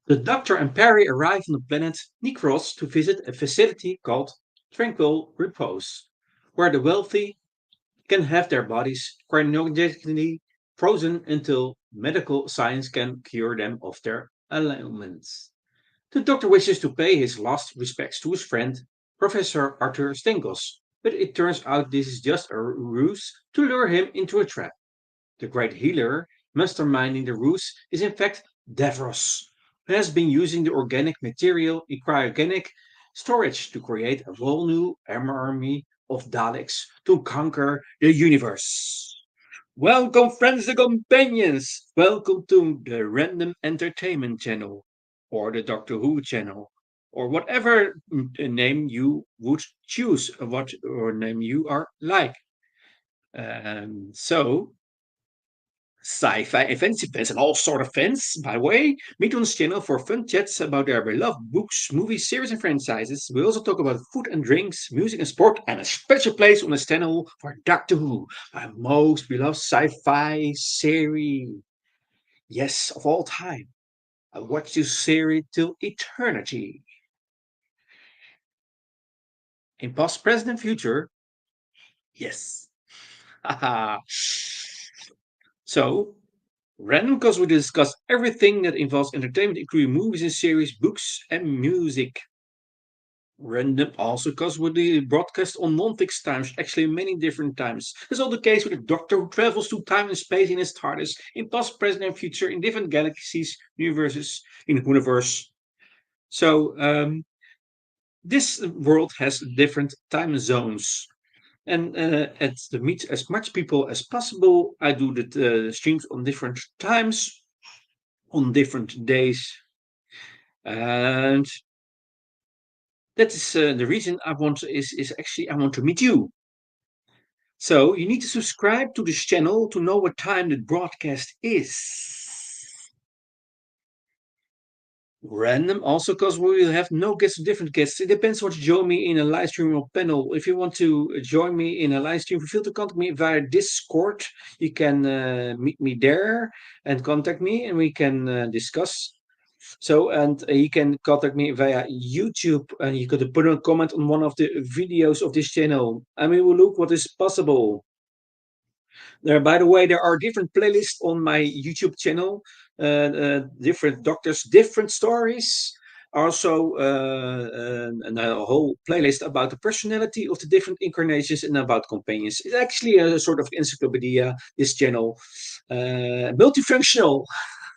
The Doctor and Perry arrive on the planet Nikros to visit a facility called Tranquil Repose, where the wealthy can have their bodies cryogenically frozen until medical science can cure them of their ailments. The Doctor wishes to pay his last respects to his friend, Professor Arthur Stinkos, but it turns out this is just a ruse to lure him into a trap. The great healer, masterminding the ruse, is in fact Davros, who has been using the organic material in cryogenic storage to create a whole new army of Daleks to conquer the universe. Welcome, friends and companions! Welcome to the Random Entertainment Channel, or the Doctor Who channel, or whatever name you would choose, what or name you are like. So, Sci-Fi and fantasy fans and all sort of fans, by the way, meet on this channel for fun chats about their beloved books, movies, series, and franchises. We also talk about food and drinks, music and sport, and a special place on this channel for Doctor Who, my most beloved sci-fi series. Yes, of all time. I watch this series till eternity. In past, present, and future, yes. Haha. So, random because we discuss everything that involves entertainment, including movies and series, books, and music. Random also because we broadcast on non-fixed times, actually many different times. That's all the case with the Doctor who travels through time and space in his TARDIS, in past, present, and future, in different galaxies, universes, in the universe. So this world has different time zones. And to meet as much people as possible, I do the streams on different times, on different days. And that is the reason I want is actually I want to meet you. So you need to subscribe to this channel to know what time the broadcast is. Random also because we will have no guests, different guests. It depends what you join me in a live stream or panel. If you want to join me in a live stream, feel to contact me via Discord. You can meet me there and contact me, and we can discuss. So, and you can contact me via YouTube, and you could put a comment on one of the videos of this channel, and we will look what is possible. There, by the way, there are different playlists on my YouTube channel, different doctors, different stories. Also, and a whole playlist about the personality of the different incarnations and about companions. It's actually a sort of encyclopedia. This channel, multifunctional.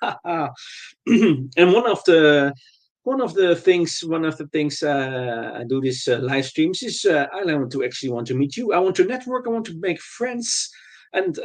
And one of the things I do this live streams is I want to meet you. I want to network. I want to make friends, and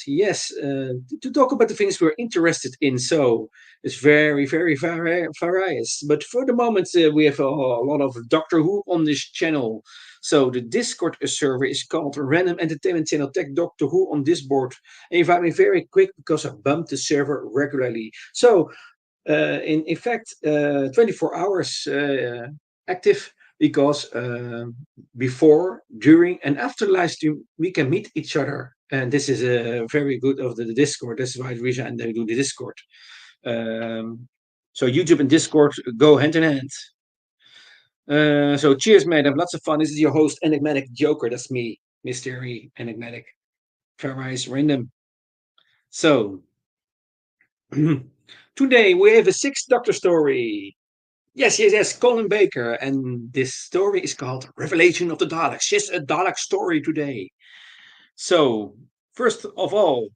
yes, to talk about the things we're interested in. So it's very various. But for the moment, we have a lot of Doctor Who on this channel. So the Discord server is called Random Entertainment Channel Tech Doctor Who on this board. And you find me very quick because I bump the server regularly. So in fact, 24 hours active because before, during, and after live stream, we can meet each other. And this is very good of the Discord. That's why the reason I do the Discord. So YouTube and Discord go hand in hand. So cheers, mate. Have lots of fun. This is your host, Enigmatic Joker. That's me, Mystery Enigmatic. Fairwise Random. So today we have a sixth Doctor story. Yes, Colin Baker. And this story is called Revelation of the Daleks. Yes, a Dalek story today. So, first of all,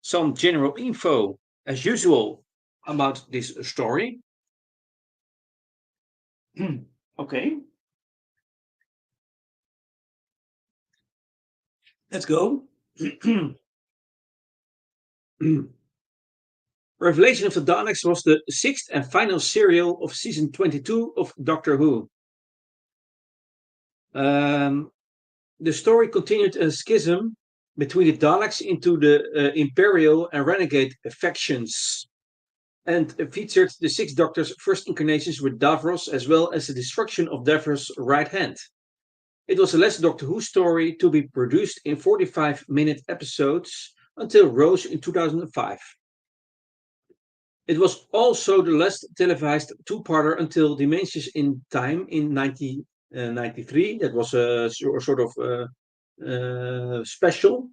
some general info, as usual, about this story. Okay, let's go. Revelation of the Daleks was the sixth and final serial of season 22 of Doctor Who. The story continued a schism between the Daleks into the Imperial and Renegade factions, and featured the Six Doctors' first incarnations with Davros, as well as the destruction of Davros' right hand. It was the last Doctor Who story to be produced in 45-minute episodes until Rose in 2005. It was also the last televised two-parter until Dimensions in Time in 1993. That was a sort of special.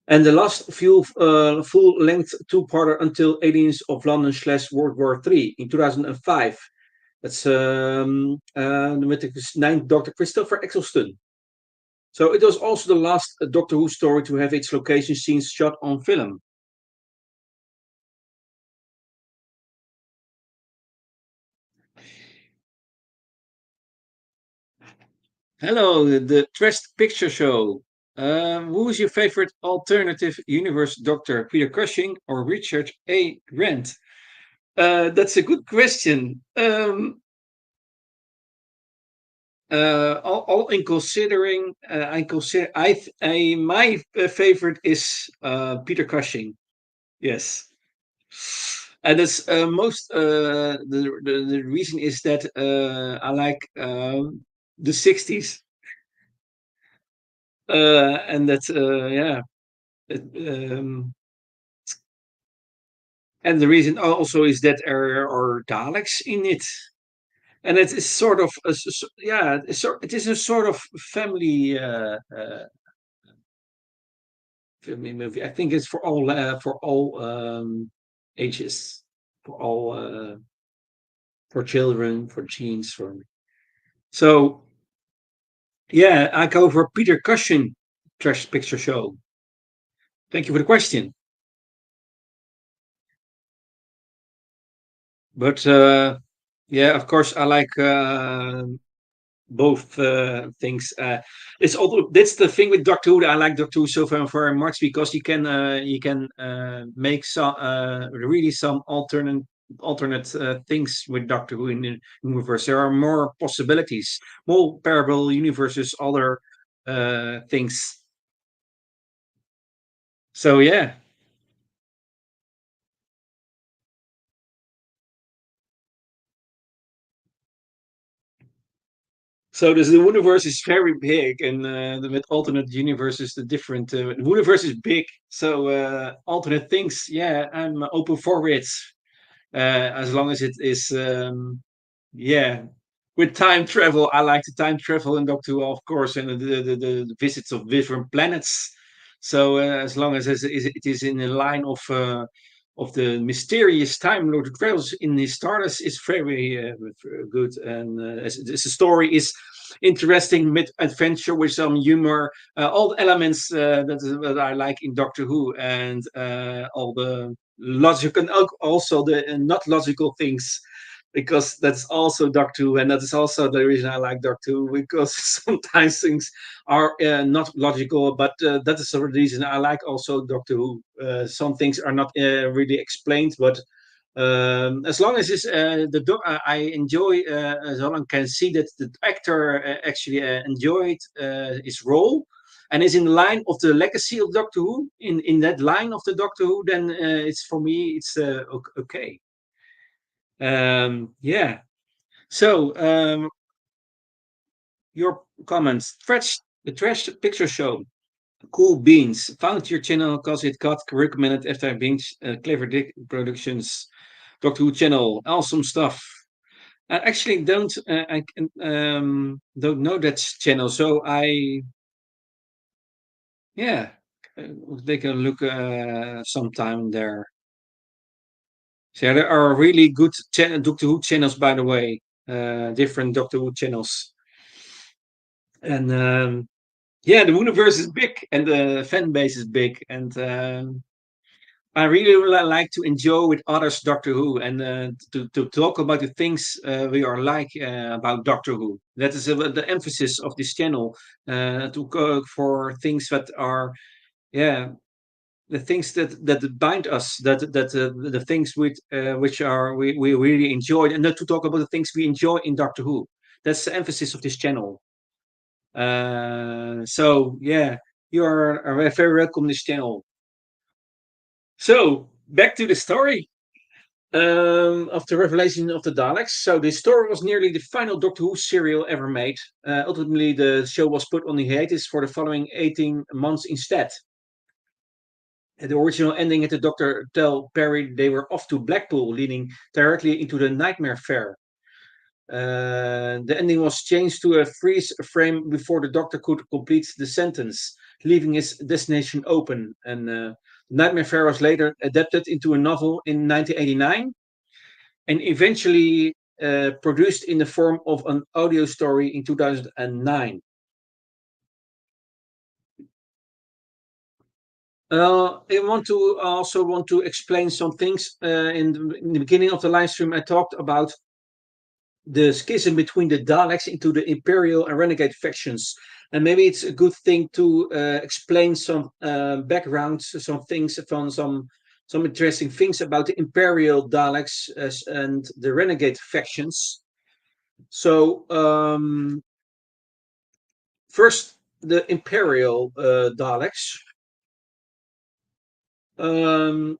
And the last few full-length two-parter until Aliens of London / World War III in 2005. That's with the ninth Doctor Christopher Eccleston. So it was also the last Doctor Who story to have its location scenes shot on film. Hello, the Trust Picture Show. Who is your favorite alternative universe Doctor, Peter Cushing or Richard A. Grant? That's a good question. All in considering, my favorite is Peter Cushing. Yes, and it's the reason is that I like the '60s, and that yeah, it, and the reason also is that there are Daleks in it, and it is sort of yeah, it is a sort of family movie. I think it's for all ages, for all for children, for teens, for so yeah. I go for Peter Cushing Trash Picture Show. Thank you for the question, but yeah, of course I like both things. It's also that's the thing with Doctor Who. That I like Doctor Who so very much because you can make some really some alternate things with Doctor Who in the universe. There are more possibilities, more parallel universes, other things. So yeah. So the universe is very big, and with alternate universes, the different the universe is big. So alternate things, yeah, I'm open for it. As long as it is yeah, with time travel, I like the time travel in Doctor Who, of course, and the visits of different planets. So as long as it is in the line of the mysterious Time Lord who travels in his TARDIS is very good, and the story is interesting mid adventure with some humor, all the elements that I like in Doctor Who, and all the logical and also the not logical things because that's also Doctor Who, and that is also the reason I like Doctor Who because sometimes things are not logical, but that is the reason I like also Doctor Who. Some things are not really explained, but as long as it's I enjoy as long as I can see that the actor actually enjoyed his role and is in line of the legacy of Doctor Who in that line of the Doctor Who, then it's for me it's okay. Yeah. So, your comments. The Trash Picture Show. Cool Beans. Found your channel because it got recommended after I binged Clever Dick Productions Doctor Who channel. Awesome stuff. I actually don't know that channel, so I yeah, will take a look sometime there. So yeah, there are really good Doctor Who channels, by the way. Different Doctor Who channels, and yeah, the universe is big and the fan base is big, and I really like to enjoy with others Doctor Who and to talk about the things we are like about Doctor Who. That is the emphasis of this channel to go for things that are yeah the things that bind us that the things which are we really enjoy and not to talk about the things we enjoy in Doctor Who. That's the emphasis of this channel. So yeah, you are very welcome this channel. So back to the story of the revelation of the Daleks. So the story was nearly the final Doctor Who serial ever made. Ultimately, the show was put on hiatus for the following 18 months instead. At the original ending, had the Doctor tell Perry they were off to Blackpool, leading directly into the Nightmare Fair. The ending was changed to a freeze frame before the Doctor could complete the sentence, leaving his destination open. And Nightmare Fair was later adapted into a novel in 1989 and eventually produced in the form of an audio story in 2009. I also want to explain some things. In the beginning of the live stream, I talked about the schism between the Daleks into the Imperial and Renegade factions. And maybe it's a good thing to explain some backgrounds, some things from some interesting things about the Imperial Daleks and the Renegade factions. So first, the Imperial Daleks. Um,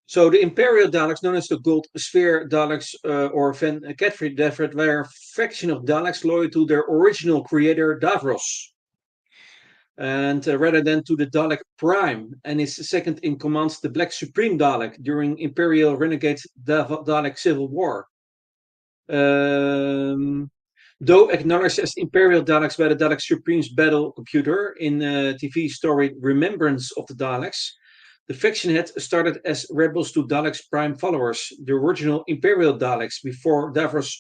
So the Imperial Daleks, known as the Gold Sphere Daleks or Van Catford Defred, were a faction of Daleks loyal to their original creator Davros, and rather than to the Dalek Prime and his second in command, the Black Supreme Dalek, during Imperial Renegade Dalek Civil War. Um, though acknowledged as Imperial Daleks by the Dalek Supreme's battle computer in TV story Remembrance of the Daleks, the faction had started as rebels to Daleks' prime followers, the original Imperial Daleks, before Davros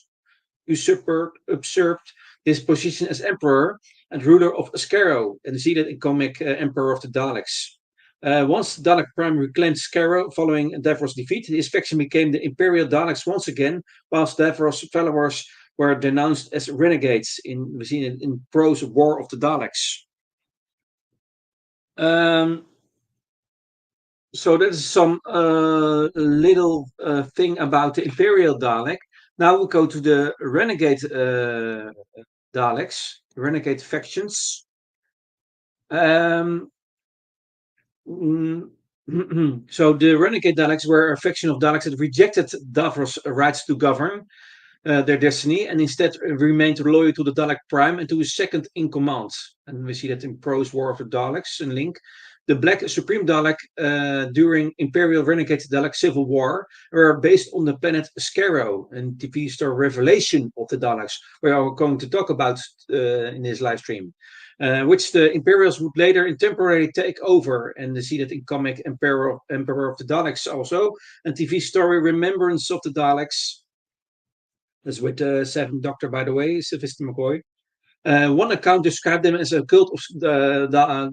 usurped his position as Emperor and ruler of Skaro, and see that in comic Emperor of the Daleks. Once Dalek Prime reclaimed Skaro following Davros' defeat, his faction became the Imperial Daleks once again, whilst Davros' followers were denounced as renegades we see it in Pro's War of the Daleks. Um, So that is some little thing about the Imperial Dalek. Now we'll go to the Renegade Daleks, Renegade factions. Um, mm, so the Renegade Daleks were a faction of Daleks that rejected Davros' rights to govern their destiny and instead remained loyal to the Dalek Prime and to his second in command. And we see that in Pro's War of the Daleks, in Link. The Black Supreme Dalek during Imperial Renegade Dalek Civil War were based on the planet Skaro, and TV star Revelation of the Daleks, we are going to talk about in this live stream. Which the Imperials would later temporarily take over, and they see that in comic Emperor of the Daleks also, and TV story Remembrance of the Daleks. That's with the Seventh Doctor, by the way, Sylvester McCoy. One account described them as a cult of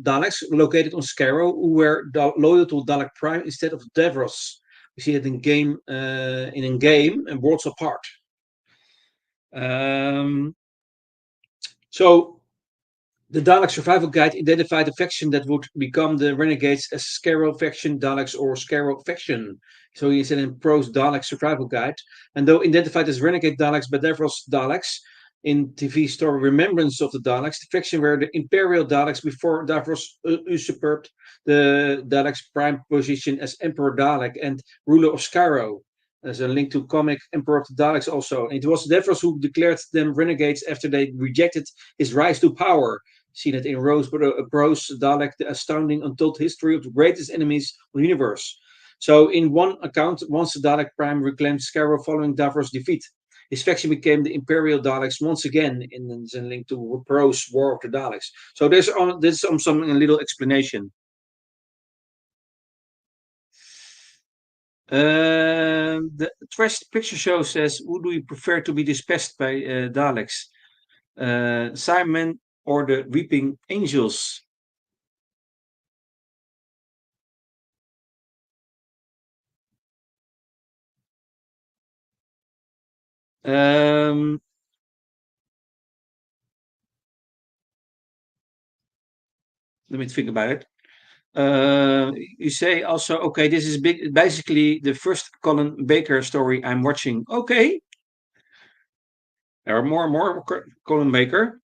Daleks located on Skaro, who were loyal to Dalek Prime instead of Davros. We see it in game and Worlds Apart. So the Dalek Survival Guide identified a faction that would become the Renegades as Skaro Faction Daleks or Skaro Faction. So he said in Pro's Dalek Survival Guide. And though identified as Renegade Daleks by Davros Daleks, in TV story Remembrance of the Daleks, the faction were the Imperial Daleks before Davros usurped the Daleks' prime position as Emperor Dalek and ruler of Skaro. There's a link to comic Emperor of the Daleks also. And it was Davros who declared them renegades after they rejected his rise to power. See that in Bros Dalek, the astounding untold history of the greatest enemies of the universe. So in one account, once the Dalek Prime reclaimed Skaro following Davros' defeat, his faction became the Imperial Daleks once again in a link to Pro's War of the Daleks. So there's some little explanation. The Trash Picture Show says, who do you prefer to be dispatched by Daleks? Simon or the Weeping Angels? Um, Let me think about it. You say also, okay, this is basically the first Colin Baker story I'm watching. Okay, there are more Colin Baker.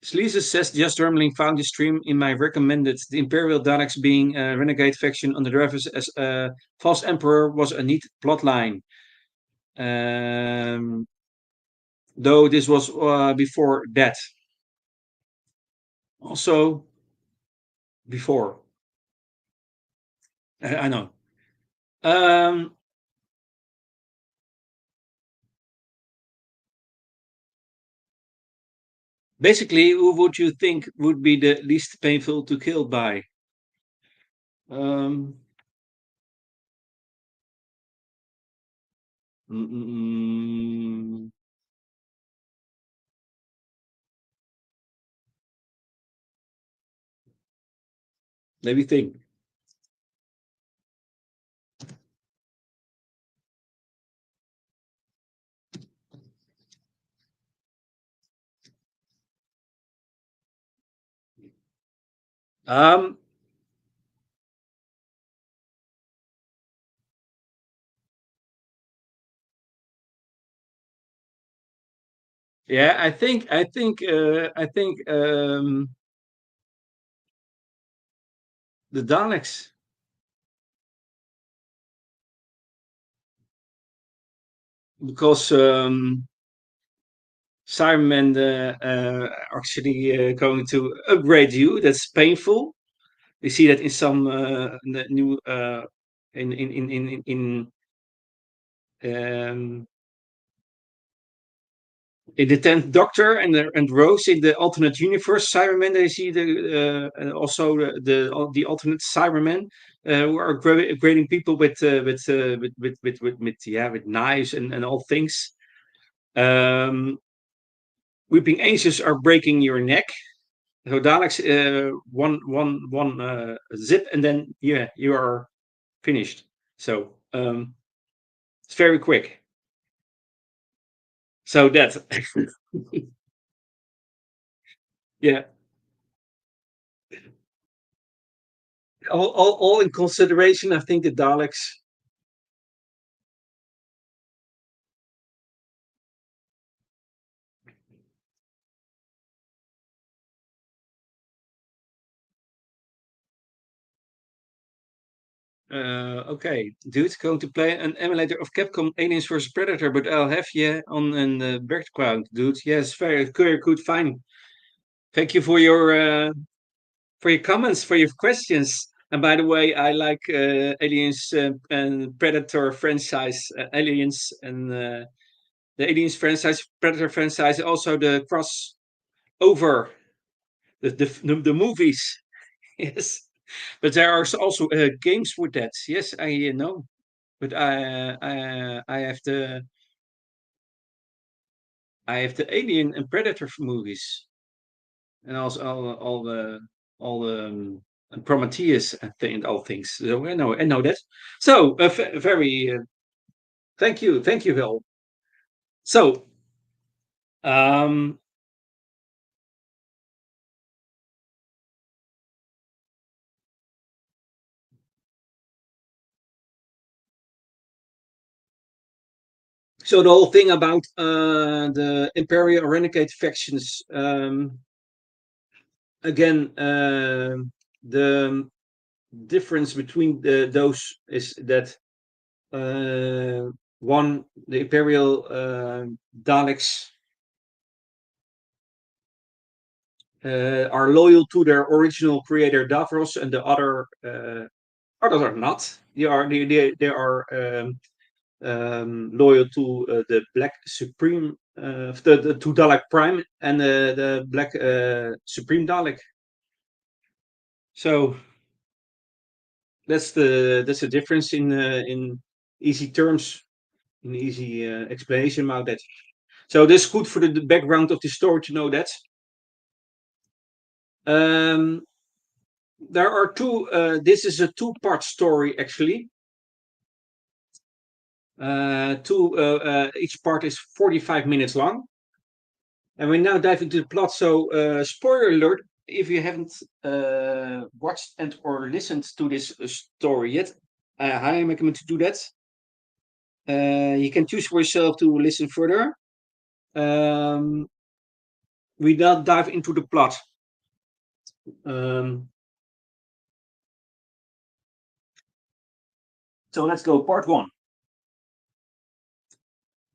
Sleaze says, just Rambling found this stream in my recommended. The Imperial Daleks being a renegade faction under Dreyfus as a false emperor was a neat plotline. Though this was before that. Also, before. I know. Um, Basically, who would you think would be the least painful to kill by? Um, mm, mm, mm, Let me think. Um, yeah, I think the Daleks, because Simon actually going to upgrade you. That's painful. We see that in some new um, in the Tenth Doctor and Rose in the alternate universe Cybermen. They see the also the alternate Cybermen who are upgrading people with knives and all things. Um, Weeping angels are breaking your neck. So Daleks, one zip, and then yeah, you are finished. So it's very quick. So that yeah, all in consideration, I think the Daleks. Okay, dude, going to play an emulator of Capcom Aliens vs Predator, but I'll have you on an background, dude. Yes, very good, fine. Thank you for your comments, for your questions. And by the way, I like Aliens and Predator franchise, Aliens and the Aliens franchise, Predator franchise, also the crossover, the movies. Yes, but there are also games with that. Yes, I know. But I have the Alien and Predator movies, and also all the and Prometheus and all things. So I know that. So very thank you, Will. So um, so the whole thing about the Imperial Renegade factions. Again, the difference between those is that one, the Imperial Daleks are loyal to their original creator Davros, and the others are not. They are loyal to the Black Supreme, to Dalek Prime and the Black Supreme Dalek. So that's the difference in easy terms, in easy explanation about that. So this is good for the background of the story to know that. Um, there are two. This is a two-part story actually. Each part is 45 minutes long, and we now dive into the plot. So, spoiler alert: if you haven't watched and or listened to this story yet, I highly recommend to do that. You can choose for yourself to listen further. Um, we now dive into the plot. Um, so let's go. Part one.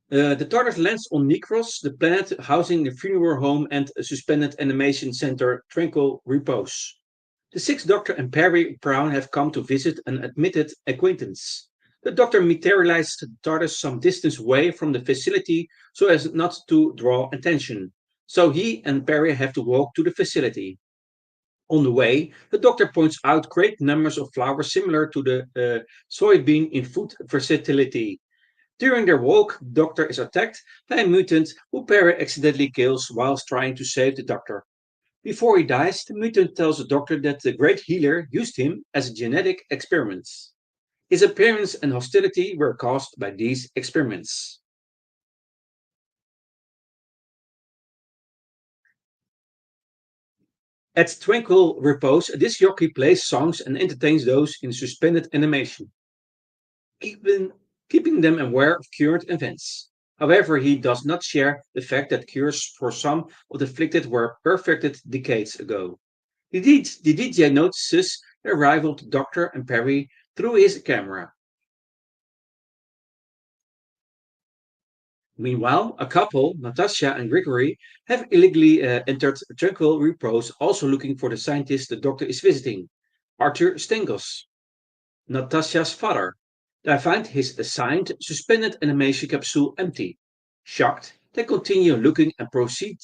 The TARDIS lands on Nikros, the planet housing the funeral home and a suspended animation center Tranquil Repose. The sixth doctor and Perry Brown have come to visit an admitted acquaintance. The doctor materializes the TARDIS some distance away from the facility so as not to draw attention. So he and Perry have to walk to the facility. On the way, the doctor points out great numbers of flowers similar to the soybean in food versatility. During their walk, the doctor is attacked by a mutant who Perry accidentally kills whilst trying to save the doctor. Before he dies, the mutant tells the doctor that the great healer used him as a genetic experiment. His appearance and hostility were caused by these experiments. At Tranquil Repose, this jockey plays songs and entertains those in suspended animation, keeping, keeping them aware of current events. However, he does not share the fact that cures for some of the afflicted were perfected decades ago. The DJ notices the arrival of the Doctor and Perry through his camera. Meanwhile, a couple, Natasha and Grigory, have illegally entered Tranquil Repose, also looking for the scientist the Doctor is visiting, Arthur Stengels, Natasha's father. They find his assigned suspended animation capsule empty. Shocked, they continue looking and proceed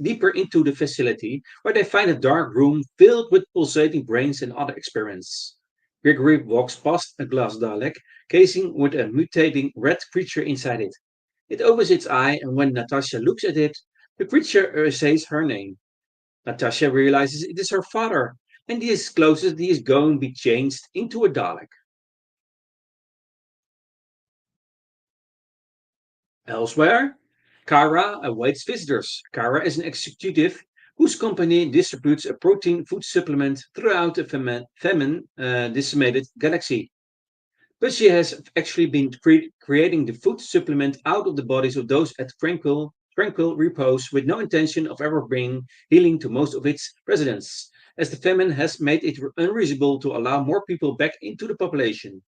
deeper into the facility, where they find a dark room filled with pulsating brains and other experiments. Gregory walks past a glass Dalek, casing with a mutating red creature inside it. It opens its eye, and when Natasha looks at it, the creature says her name. Natasha realizes it is her father, and discloses he is going to be changed into a Dalek. Elsewhere, Kara awaits visitors. Kara is an executive whose company distributes a protein food supplement throughout the decimated galaxy. But she has actually been creating the food supplement out of the bodies of those at tranquil repose with no intention of ever bringing healing to most of its residents, as the famine has made it unreasonable to allow more people back into the population.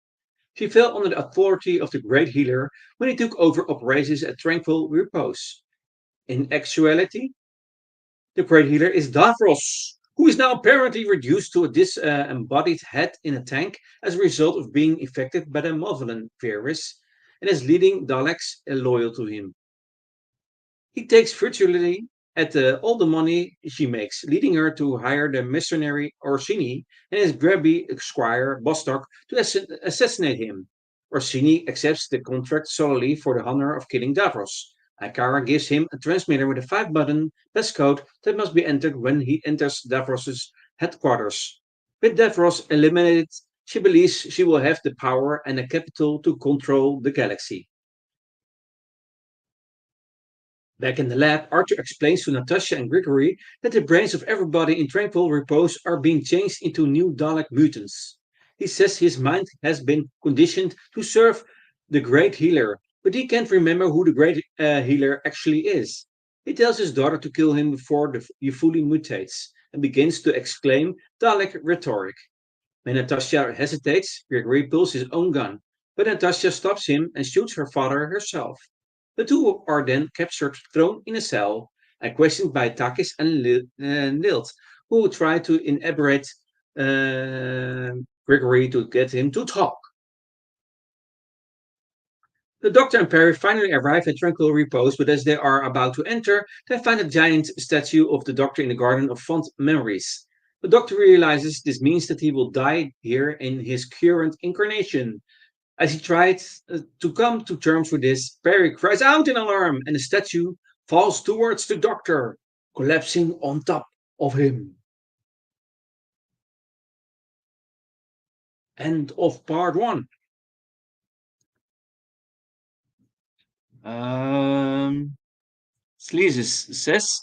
She fell under the authority of the great healer when he took over operations at Tranquil Repose. In actuality, the great healer is Davros, who is now apparently reduced to a disembodied head in a tank as a result of being infected by the malevolent virus and is leading Daleks loyal to him. He takes virtually at all the money she makes, leading her to hire the mercenary Orsini and his grabby squire Bostock to assassinate him. Orsini accepts the contract solely for the honor of killing Davros. Akara gives him a transmitter with a 5-button passcode that must be entered when he enters Davros's headquarters. With Davros eliminated, she believes she will have the power and the capital to control the galaxy. Back in the lab, Arthur explains to Natasha and Grigory that the brains of everybody in tranquil repose are being changed into new Dalek mutants. He says his mind has been conditioned to serve the Great Healer, but he can't remember who the Great Healer actually is. He tells his daughter to kill him before he fully mutates and begins to exclaim Dalek rhetoric. When Natasha hesitates, Gregory pulls his own gun, but Natasha stops him and shoots her father herself. The two are then captured, thrown in a cell, and questioned by Takis and Nilt, who try to inebriate Gregory to get him to talk. The Doctor and Perry finally arrive at Tranquil Repose, but as they are about to enter, they find a giant statue of the Doctor in the Garden of Fond Memories. The Doctor realizes this means that he will die here in his current incarnation. As he tries to come to terms with this, Perry cries out in alarm, and the statue falls towards the Doctor, collapsing on top of him. End of part one. Um, Sleazes says,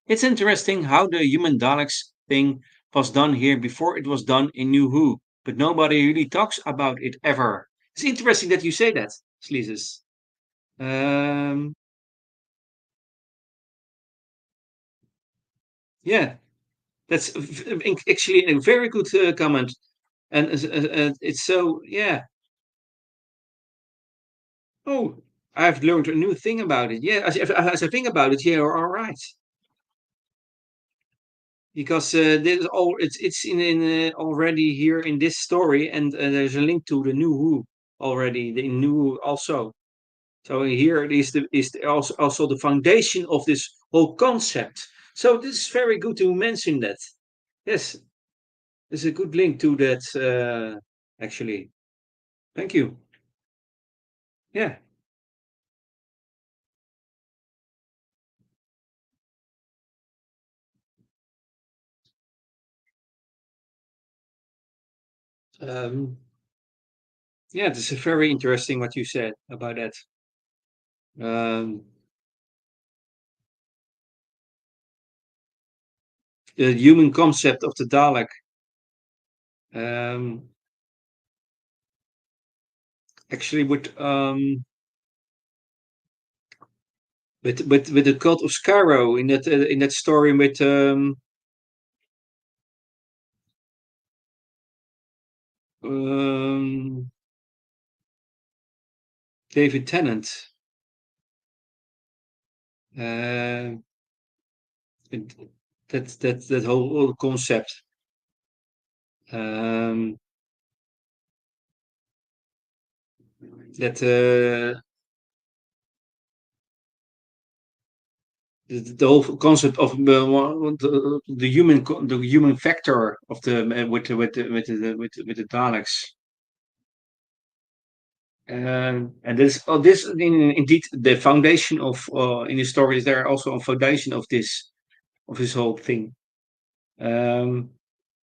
it's interesting how the human Daleks thing was done here before it was done in New Who, but nobody really talks about it ever. It's interesting that you say that, Sleazes. Um, yeah, that's actually a very good comment. And it's so, yeah. Oh, I've learned a new thing about it. Yeah, as I think about it, yeah, all right. because this all it's in already here in this story, and there's a link to the New Who already. The New Who also. So here it is also the foundation of this whole concept. So this is very good to mention that. Yes, there's a good link to that. Actually, thank you. Yeah. Um, yeah, this is very interesting what you said about that. Um, the human concept of the Dalek. Um, actually, with the cult of Skaro in that story with um, David Tennant. Uh, it- that whole concept. Um, that the whole concept of the human factor of the with the Daleks. And this indeed the foundation of in the story is there also a foundation of this whole thing. Um,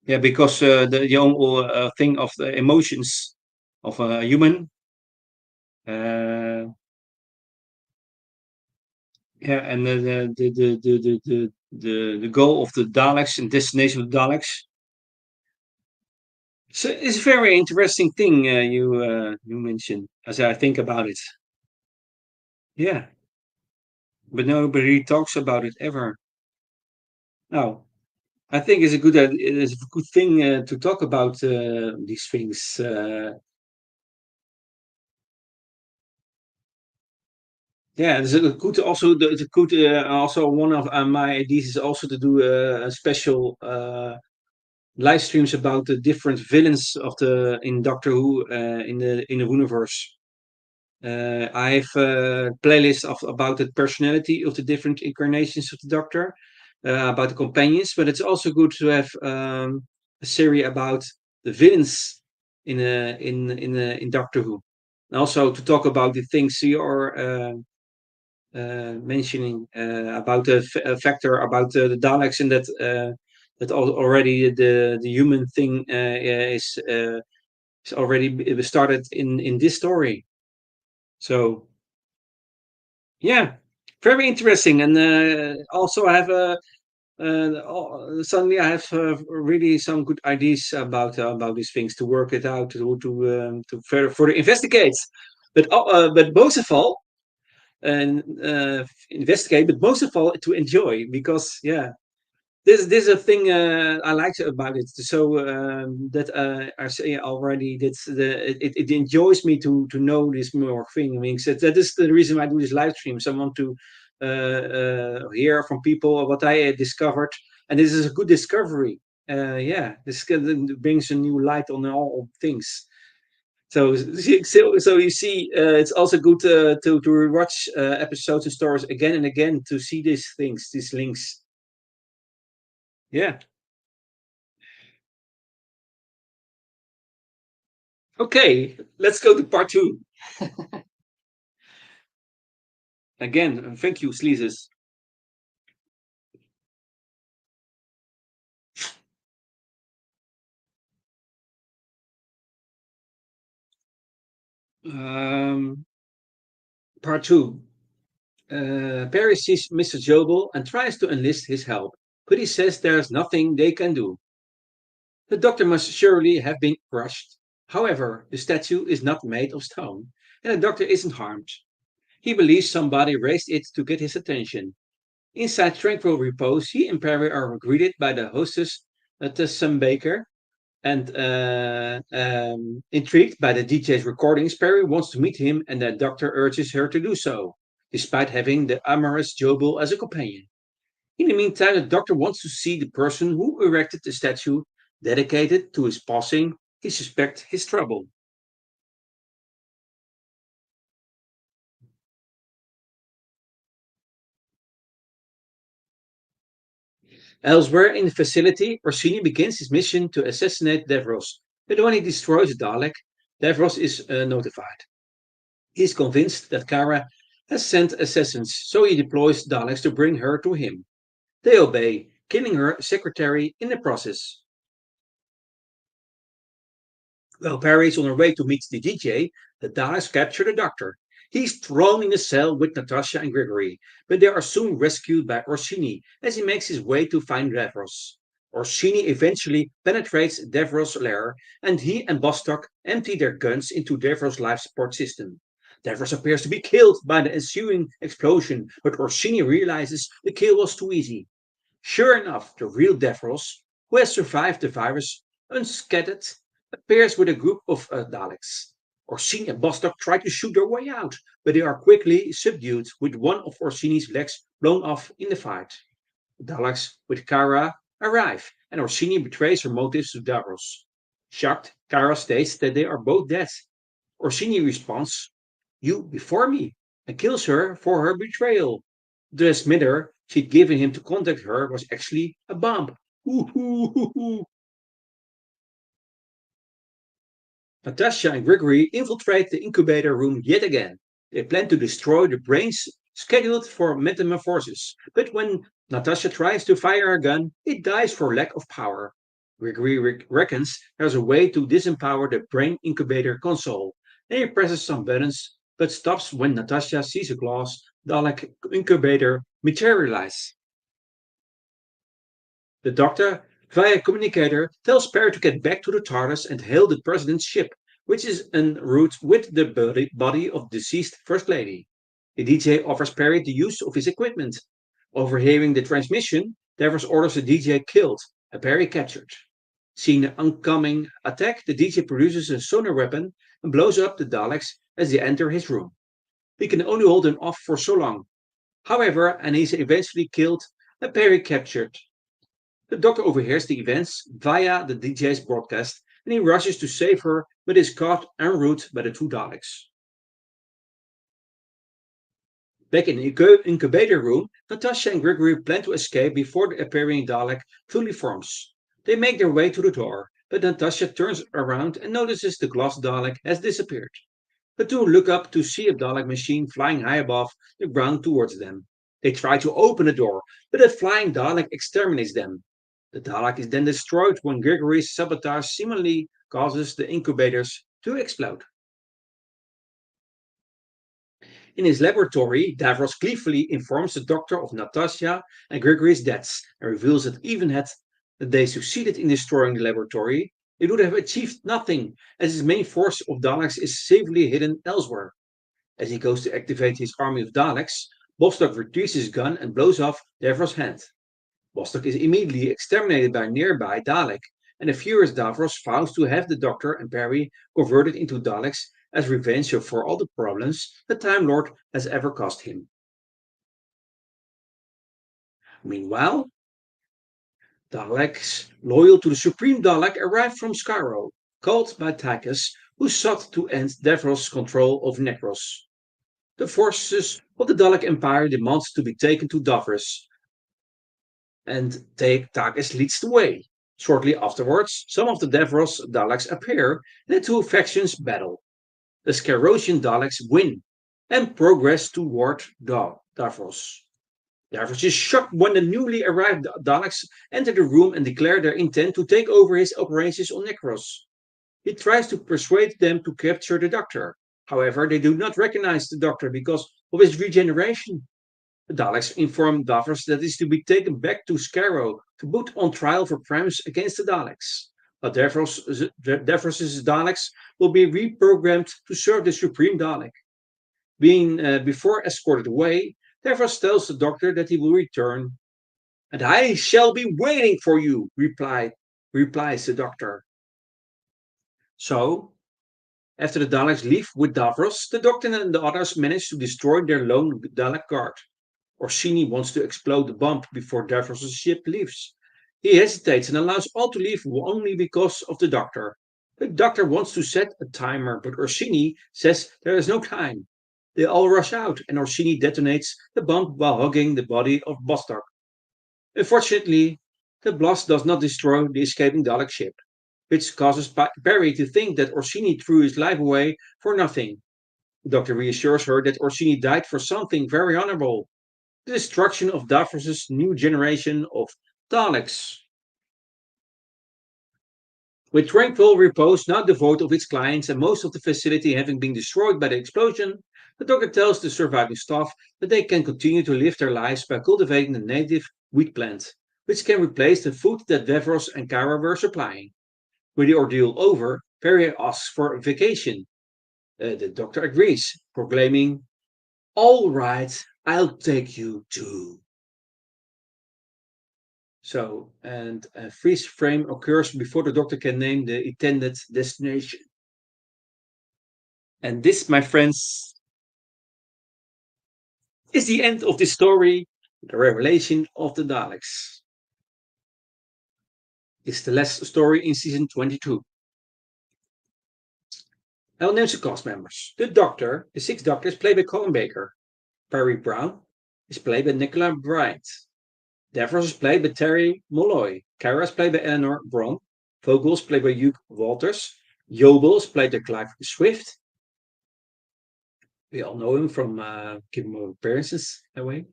yeah, because the whole thing of the emotions of a human. Uh, yeah, and the goal of the Daleks and destination of the Daleks. So it's a very interesting thing you mentioned as I think about it. Yeah, but nobody talks about it ever. Now, I think it's a good thing to talk about these things. Yeah, it's a good also. It's a good also one of my ideas is also to do a special live streams about the different villains of the in Doctor Who in the universe. I have a playlist of about the personality of the different incarnations of the Doctor, about the companions, but it's also good to have a series about the villains in Doctor Who, and also to talk about the things you're mentioning about the factor about the Daleks and that already the human thing is already started in this story. So yeah, very interesting. And also, I have suddenly I have really some good ideas about these things to work it out to further investigate. But most of all, and investigate, but most of all to enjoy because yeah, this is a thing I like about it. So that I say already it enjoys me to know this more thing. I mean, so that is the reason why I do this live streams. I want to hear from people what I discovered, and this is a good discovery. Yeah, brings a new light on all things. So you see, it's also good to rewatch episodes and stories again and again to see these things, these links. Yeah. Okay, let's go to part two. Again, thank you, Sleezes. Um, part two. Perry sees Mr. Jobel and tries to enlist his help, but he says there's nothing they can do. The doctor must surely have been crushed. However, the statue is not made of stone, and the doctor isn't harmed. He believes somebody raised it to get his attention. Inside tranquil repose, he and Perry are greeted by the hostess, Tessam Baker, and intrigued by the DJ's recordings, Perry wants to meet him, and the doctor urges her to do so, despite having the amorous Jobel as a companion. In the meantime, the doctor wants to see the person who erected the statue dedicated to his passing. He suspects his trouble. Elsewhere in the facility, Orsini begins his mission to assassinate Davros. But when he destroys a Dalek, Davros is notified. He is convinced that Kara has sent assassins, so he deploys Daleks to bring her to him. They obey, killing her secretary in the process. While Perry is on her way to meet the DJ, the Daleks capture the Doctor. He's thrown in a cell with Natasha and Gregory, but they are soon rescued by Orsini as he makes his way to find Davros. Orsini eventually penetrates Davros' lair, and he and Bostock empty their guns into Davros' life support system. Davros appears to be killed by the ensuing explosion, but Orsini realizes the kill was too easy. Sure enough, the real Davros, who has survived the virus unscathed, appears with a group of Daleks. Orsini and Bostock try to shoot their way out, but they are quickly subdued with one of Orsini's legs blown off in the fight. The Daleks with Kara arrive, and Orsini betrays her motives to Davros. Shocked, Kara states that they are both dead. Orsini responds, "You before me," and kills her for her betrayal. The transmitter she'd given him to contact her was actually a bomb. Hoo hoo hoo hoo. Natasha and Gregory infiltrate the incubator room yet again. They plan to destroy the brains scheduled for metamorphosis, but when Natasha tries to fire her gun, it dies for lack of power. Gregory reckons there's a way to disempower the brain incubator console, and he presses some buttons, but stops when Natasha sees a glass Dalek incubator materialize. The Doctor, via communicator, tells Perry to get back to the TARDIS and hail the President's ship, which is en route with the body of deceased First Lady. The DJ offers Perry the use of his equipment. Overhearing the transmission, Davros orders the DJ killed and Perry captured. Seeing the oncoming attack, the DJ produces a sonar weapon and blows up the Daleks as they enter his room. He can only hold them off for so long. However, and he's eventually killed and Perry captured. The Doctor overhears the events via the DJ's broadcast and he rushes to save her but is caught en route by the two Daleks. Back in the incubator room, Natasha and Gregory plan to escape before the appearing Dalek fully forms. They make their way to the door, but Natasha turns around and notices the glass Dalek has disappeared. The two look up to see a Dalek machine flying high above the ground towards them. They try to open the door, but a flying Dalek exterminates them. The Dalek is then destroyed when Gregory's sabotage seemingly causes the incubators to explode. In his laboratory, Davros gleefully informs the Doctor of Natasha and Gregory's deaths and reveals that even had they succeeded in destroying the laboratory, it would have achieved nothing, as his main force of Daleks is safely hidden elsewhere. As he goes to activate his army of Daleks, Bostock retrieves his gun and blows off Davros' hand. Bostock is immediately exterminated by a nearby Dalek, and the furious Davros vows to have the Doctor and Perry converted into Daleks as revenge for all the problems the Time Lord has ever caused him. Meanwhile, Daleks loyal to the Supreme Dalek arrive from Skaro, called by Tychus, who sought to end Davros' control of Necros. The forces of the Dalek Empire demand to be taken to Davros, and Tychus leads the way. Shortly afterwards, some of the Davros Daleks appear, and the two factions battle. The Scarosian Daleks win and progress toward Davros. Davros is shocked when the newly arrived Daleks enter the room and declare their intent to take over his operations on Necros. He tries to persuade them to capture the Doctor. However, they do not recognize the Doctor because of his regeneration. The Daleks inform Davros that he is to be taken back to Skaro to put on trial for crimes against the Daleks. But Davros' Daleks will be reprogrammed to serve the Supreme Dalek. Being before escorted away, Davros tells the Doctor that he will return. "And I shall be waiting for you," replies the Doctor. So, after the Daleks leave with Davros, the Doctor and the others manage to destroy their lone Dalek guard. Orsini wants to explode the bomb before Davros' ship leaves. He hesitates and allows all to leave only because of the doctor. The doctor wants to set a timer, but Orsini says there is no time. They all rush out, and Orsini detonates the bomb while hugging the body of Bostock. Unfortunately, the blast does not destroy the escaping Dalek ship, which causes Barry to think that Orsini threw his life away for nothing. The doctor reassures her that Orsini died for something very honorable, the destruction of Davros' new generation of Daleks. With tranquil repose now devoid of its clients and most of the facility having been destroyed by the explosion, the doctor tells the surviving staff that they can continue to live their lives by cultivating the native wheat plant, which can replace the food that Davros and Kara were supplying. With the ordeal over, Perry asks for a vacation. The doctor agrees, proclaiming, "All right, I'll take you too." So, and a freeze frame occurs before the doctor can name the intended destination. And this, my friends, is the end of the story, the revelation of the Daleks. It's the last story in season 22. I will name some cast members. The Doctor, the Sixth Doctor, is played by Colin Baker. Perry Brown is played by Nicola Bryant. Davros is played by Terry Molloy. Kara is played by Eleanor Bron. Vogel is played by Hugh Walters. Yobel is played by Clive Swift. We all know him from Keeping Up Appearances, away.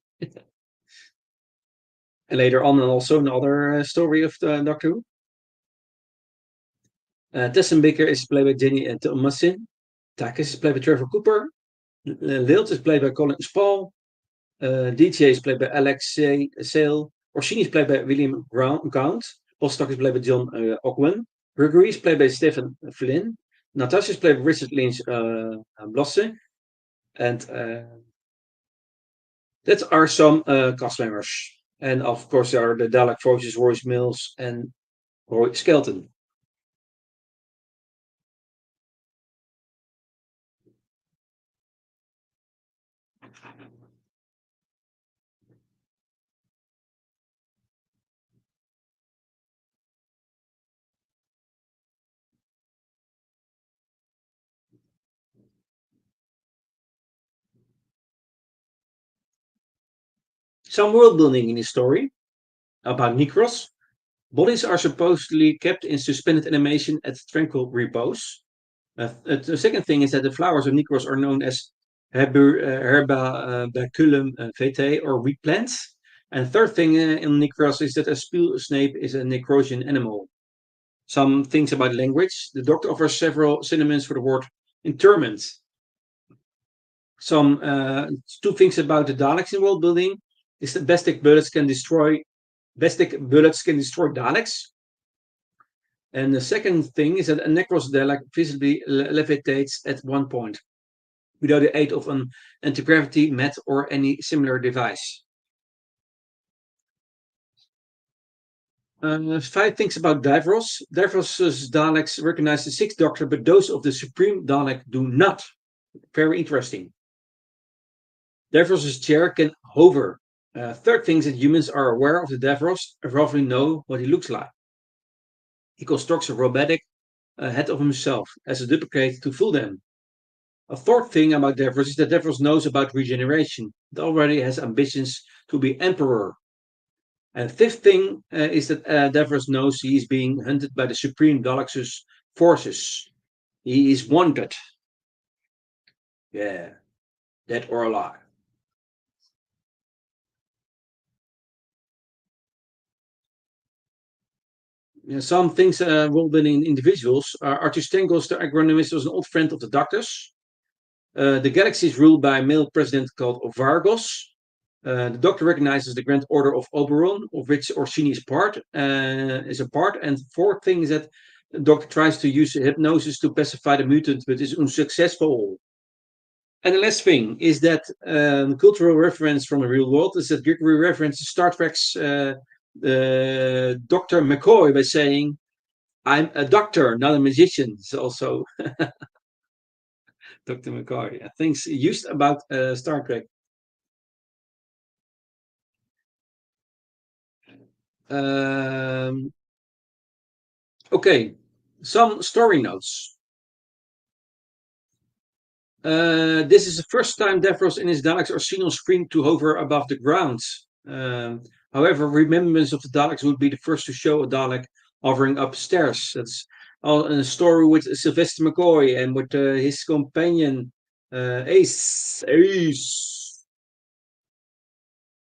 And later on, also another story of Doctor Who. Tessin Baker is played by Jenny Thomasin. Takis is played by Trevor Cooper. Lilt is played by Colin Spall. DJ is played by Alex Sale. Orsini is played by William Gaunt. Bostock is played by John Ogwen. Gregory is played by Stephen Flynn. Natasha is played by Richard Lynch Blosse. And that are some cast members. And of course, there are the Dalek voices, Royce Mills and Roy Skelton. Some world building in this story about Nikros. Bodies are supposedly kept in suspended animation at tranquil repose. The second thing is that the flowers of Nikros are known as Herbaculum vitae or wheat plants. And third thing in Nikros is that a spill snape is a necrosian animal. Some things about language. The doctor offers several synonyms for the word interment. Some two things about the Daleks in world building is that Bestic bullets can destroy Daleks. And the second thing is that a Necros Dalek visibly levitates at one point without the aid of an anti-gravity mat or any similar device. Five things about Davros. Davros' Daleks recognize the Sixth Doctor, but those of the Supreme Dalek do not. Very interesting. Davros' chair can hover. Third thing is that humans are aware of the Davros and roughly know what he looks like. He constructs a robotic head of himself as a duplicate to fool them. A fourth thing about Davros is that Davros knows about regeneration. It already has ambitions to be emperor. And fifth thing is that Davros knows he is being hunted by the Supreme Daleks' forces. He is wanted. Yeah, dead or alive. Some things will be in individuals. Arthur Stengels, the agronomist, was an old friend of the doctor's. The galaxy is ruled by a male president called Vargos. The Doctor recognizes the Grand Order of Oberon, of which Orsini is a part. And fourth thing is that the Doctor tries to use hypnosis to pacify the mutant, but is unsuccessful. And the last thing is that cultural reference from the real world is that Gregory references Star Trek's Dr. McCoy by saying, "I'm a doctor, not a magician." It's also Dr. McCoy. Things used about Star Trek. Um, okay, some story notes. This is the first time Davros and his Daleks are seen on screen to hover above the ground. Um, However, remembrance of the Daleks would be the first to show a Dalek hovering upstairs. That's all in a story with Sylvester McCoy and with his companion Ace. Ace.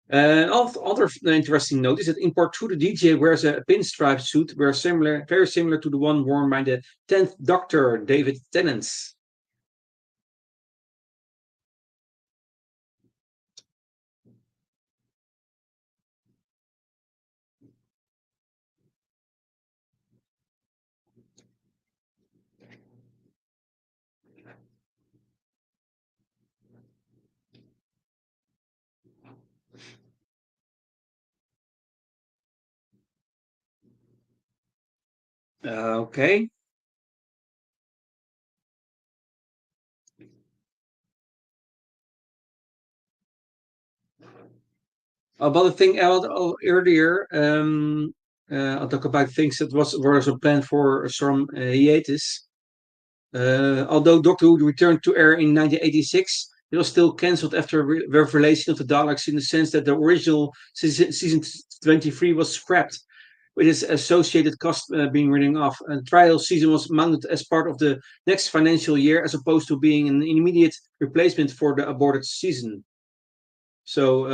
And other interesting note is that in part two, the DJ wears a pinstripe suit, very similar to the one worn by the 10th Doctor, David Tennant. Okay. About the thing earlier, I'll talk about things that was a plan for some hiatus. Although Doctor Who returned to air in 1986, it was still cancelled after revelation of the Daleks in the sense that the original season 23 was scrapped, with its associated cost being written off. A trial season was mounted as part of the next financial year, as opposed to being an immediate replacement for the aborted season. So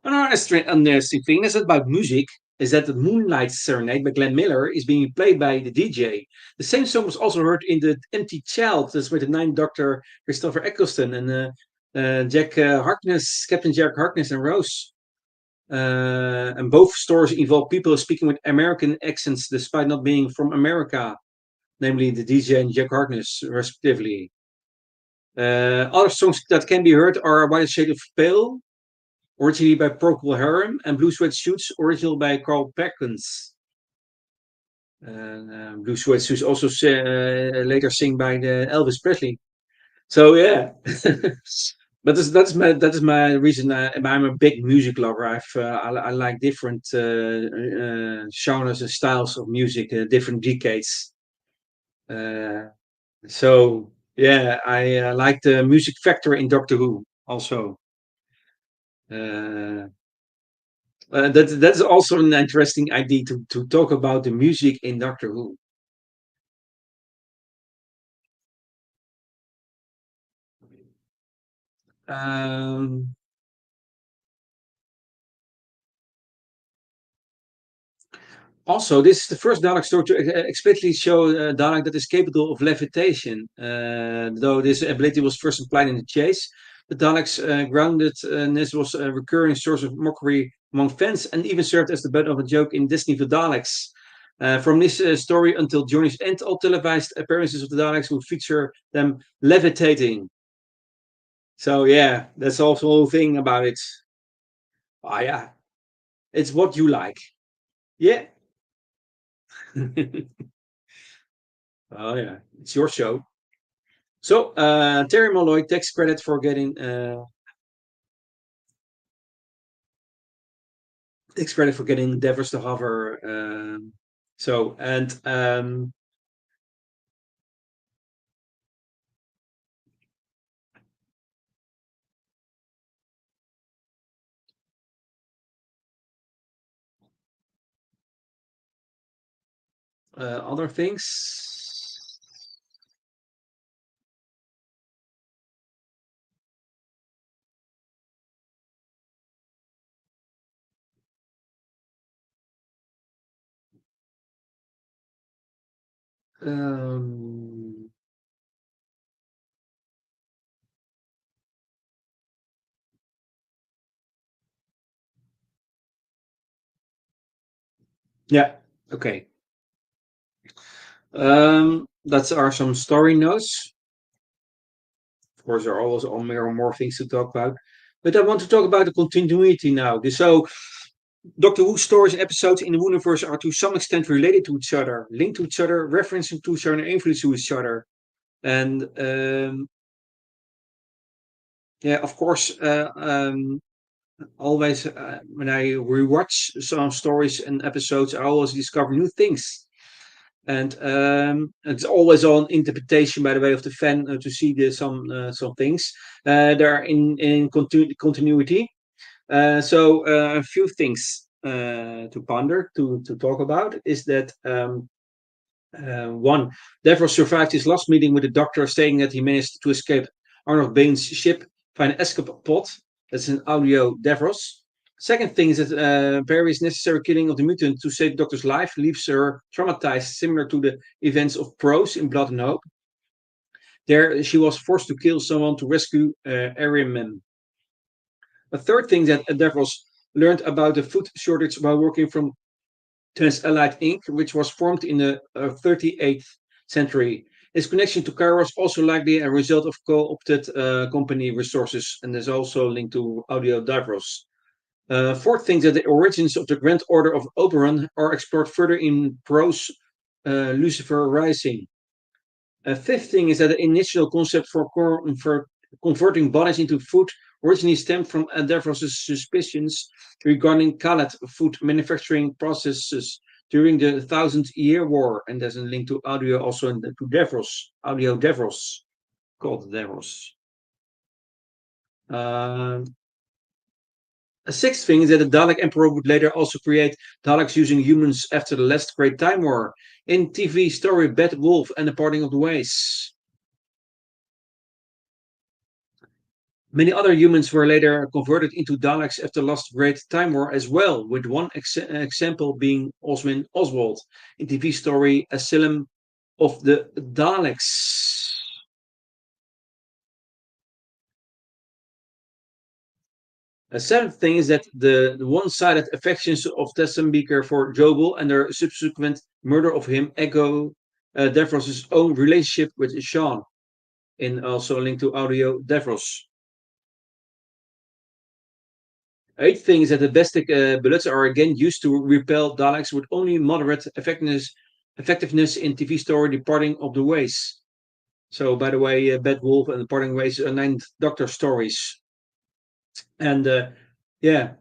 another interesting thing is about music is that the Moonlight Serenade by Glenn Miller is being played by the DJ. The same song was also heard in The Empty Child, that's with the Ninth Doctor Christopher Eccleston and Jack Harkness, Captain Jack Harkness and Rose. And both stories involve people speaking with American accents despite not being from America, namely the DJ and Jack Harkness, respectively. Other songs that can be heard are White Shade of Pale, originally by Procol Harum, and Blue Sweat Suits, original by Carl Perkins. Blue Sweat Suits also later sing by Elvis Presley. So yeah, but that is my reason. I'm a big music lover. I like different genres and styles of music, different decades. Uh, so yeah, I like the music factor in Doctor Who also. Uh, that's also an interesting idea to talk about the music in Doctor Who. Um, Also, this is the first Dalek story to explicitly show a Dalek that is capable of levitation. Though this ability was first implied in the chase, the Dalek's groundedness was a recurring source of mockery among fans and even served as the butt of a joke in Disney for Daleks. From this story until Journey's End, all televised appearances of the Daleks would feature them levitating. So yeah, that's also the whole thing about it. Oh yeah, it's what you like. Yeah. Oh yeah, it's your show. So Terry Molloy takes credit for getting Devers to hover. So and other things. Um, yeah. Okay. That's are some story notes. Of course, there are always more things to talk about. But I want to talk about the continuity now. So Doctor Who stories and episodes in the universe are to some extent related to each other, linked to each other, referencing to each other, and influencing each other. And yeah, of course, Always, when I rewatch some stories and episodes, I always discover new things. And it's always on interpretation, by the way, of the fan to see some things. They're in continuity. A few things to ponder to talk about is that one, Davros survived his last meeting with the Doctor, saying that he managed to escape Arnold Bain's ship via an escape pod. That's an audio Davros. Second thing is that Barry's necessary killing of the mutant to save the Doctor's life leaves her traumatized, similar to the events of Prose in Blood and Hope. There, she was forced to kill someone to rescue Ariman. A third thing that Davros learned about the food shortage while working from TransAllied Inc., which was formed in the 38th century. Its connection to Cairo is also likely a result of co-opted company resources, and there's also a link to Audio Divers. Fourth thing that the origins of the Grand Order of Oberon are explored further in Prose Lucifer Rising. Fifth thing is that the initial concept for converting bodies into food originally stemmed from Davros' suspicions regarding Khaled food manufacturing processes during the Thousand Year War. And there's a link to audio also to Davros, audio Davros, called Davros. Uh, a sixth thing is that the Dalek Emperor would later also create Daleks using humans after the last Great Time War in TV story Bad Wolf and the Parting of the Ways. Many other humans were later converted into Daleks after the last Great Time War as well, with one example being Oswin Oswald in TV story Asylum of the Daleks. A seventh thing is that the one-sided affections of Tessenbeker for Jobel and their subsequent murder of him echo Davros' own relationship with Sean, in also linked to audio Davros. Eighth thing is that the Bestic bullets are again used to repel Daleks with only moderate effectiveness in TV story Departing of the Ways. So, by the way, Bad Wolf and Departing Ways are Ninth Doctor stories. And yeah,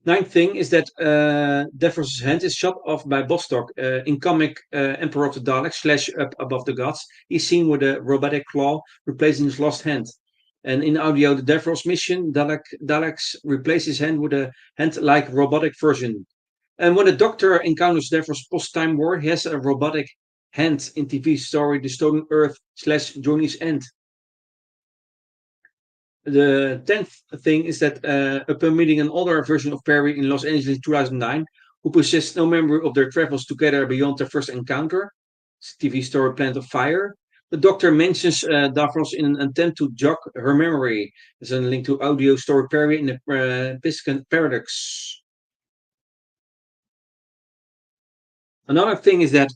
ninth thing is that Davros' hand is shot off by Bostock. In comic Emperor of the Daleks, slash up above the gods, he's seen with a robotic claw replacing his lost hand. And in audio, the Davros mission, Daleks replace his hand with a hand-like robotic version. And when the Doctor encounters Davros post-Time War, he has a robotic hand in TV story The Stolen Earth slash Journey's End. The 10th thing is that upon meeting an older version of Perry in Los Angeles in 2009, who possessed no memory of their travels together beyond their first encounter, TV story Planet of Fire, the Doctor mentions Davros in an attempt to jog her memory. There's a link to audio story Perry in the Piscan Paradox. Another thing is that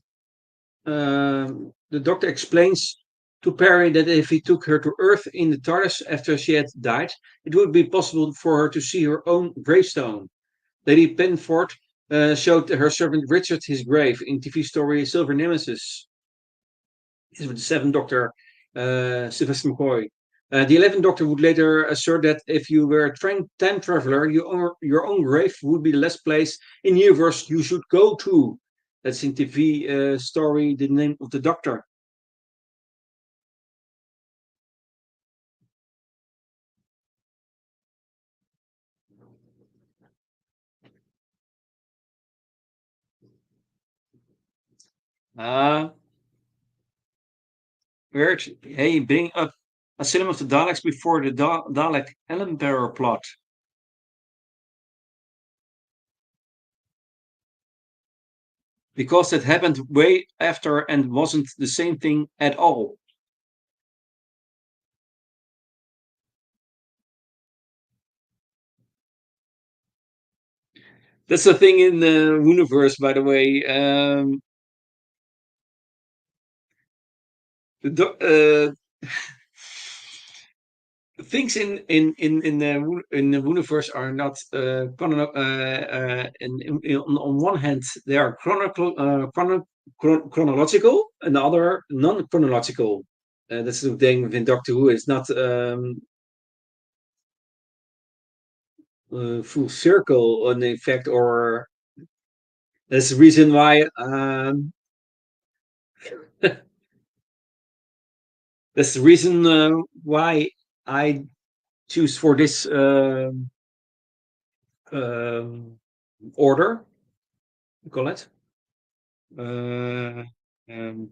the Doctor explains to Perry that if he took her to Earth in the TARDIS after she had died, it would be possible for her to see her own gravestone. Lady Penford showed her servant Richard his grave in TV story Silver Nemesis. This is with the Seventh Doctor, Sylvester McCoy. The 11th Doctor would later assert that if you were a time traveler, your own grave would be the last place in the universe you should go to. That's in TV story The Name of the Doctor. Uh, Weird. Hey, bring up a cinema of the Daleks before the Dalek Emperor plot. Because that happened way after and wasn't the same thing at all. That's the thing in the universe, by the way. Things in the universe are not on one hand they are chronological, and the other non-chronological. That's the thing with Doctor Who. It's not full circle, in fact, or that's the reason why. That's the reason why I choose for this um, order. You call it. Uh, um,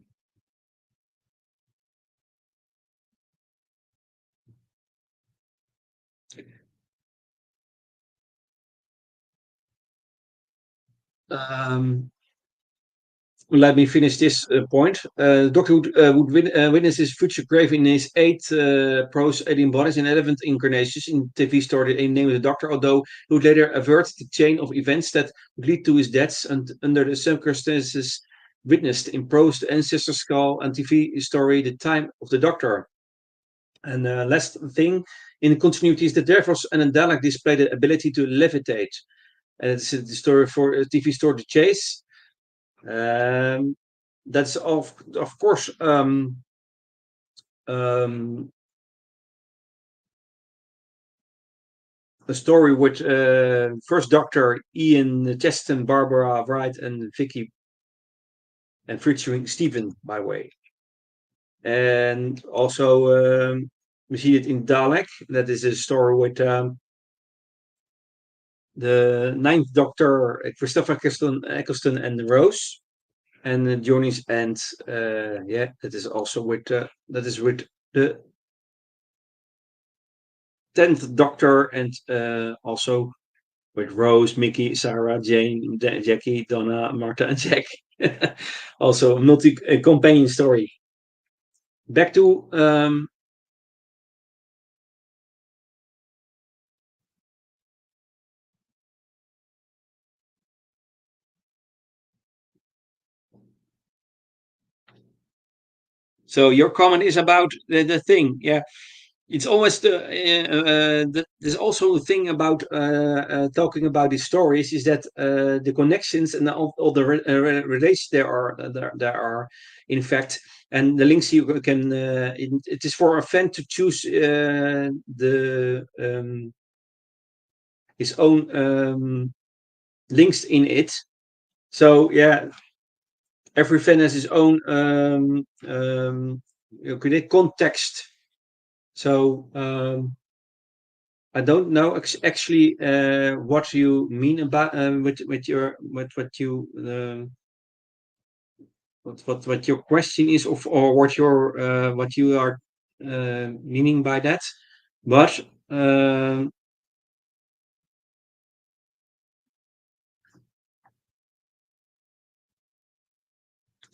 um, Let me finish this point. Doctor would witness his future grave in his eighth prose 18 bodies and 11th incarnations in TV story in Name of the Doctor, although he would later avert the chain of events that would lead to his deaths and under the circumstances witnessed in prose the Ancestor Skull and TV story The Time of the Doctor. And last thing in continuity is that Davros and Dalek display the ability to levitate. And it's the story for TV story The Chase. Um, that's of course um, a story with first Doctor Ian Cheston, Barbara Wright, and Vicky, and featuring Stephen, by the way. And also we see it in Dalek. That is a story with the Ninth Doctor, Christopher Eccleston and Rose, and Johnny's end. Yeah, that is also with that is with the 10th Doctor, and also with Rose, Mickey, Sarah, Jane, Jackie, Donna, Martha, and Jack. Also, a multi companion story. Back to so your comment is about the thing. Yeah, it's always there's also a thing about talking about these stories is that the connections and all the relations there are in fact, and the links you can it is for a fan to choose the his own links in it. So yeah, every fan has his own context. So I don't know actually what you mean about with your with what you what your question is of or what you are meaning by that. But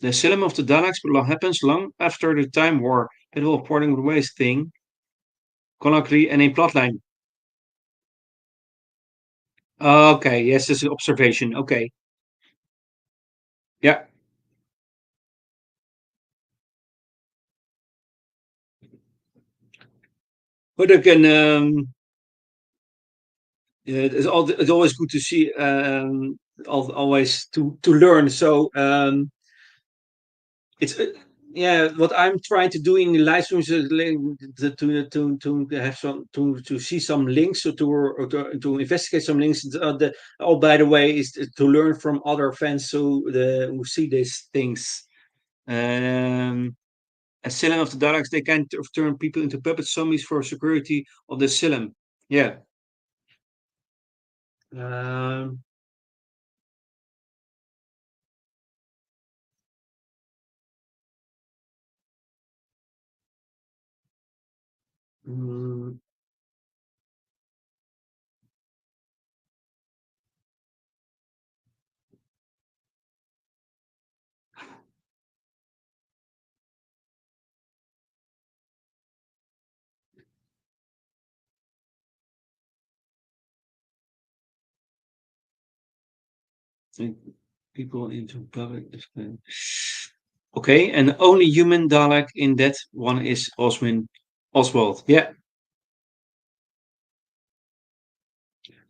the asylum of the Daleks happens long after the Time War. It will porting the waste thing, chronically and a plotline. Okay, yes, this is an observation. Okay, yeah, but again, it's always good to see, always to learn. So it's yeah, what I'm trying to do in the live streams is to have some to see some links or to investigate some links. Oh, by the way, is to learn from other fans who see these things. Um, Asylum of the Daleks, they can turn people into puppet zombies for security of the asylum. Yeah. Um, mm, people into public. Okay, and only human Dalek in that one is Oswald. Yeah.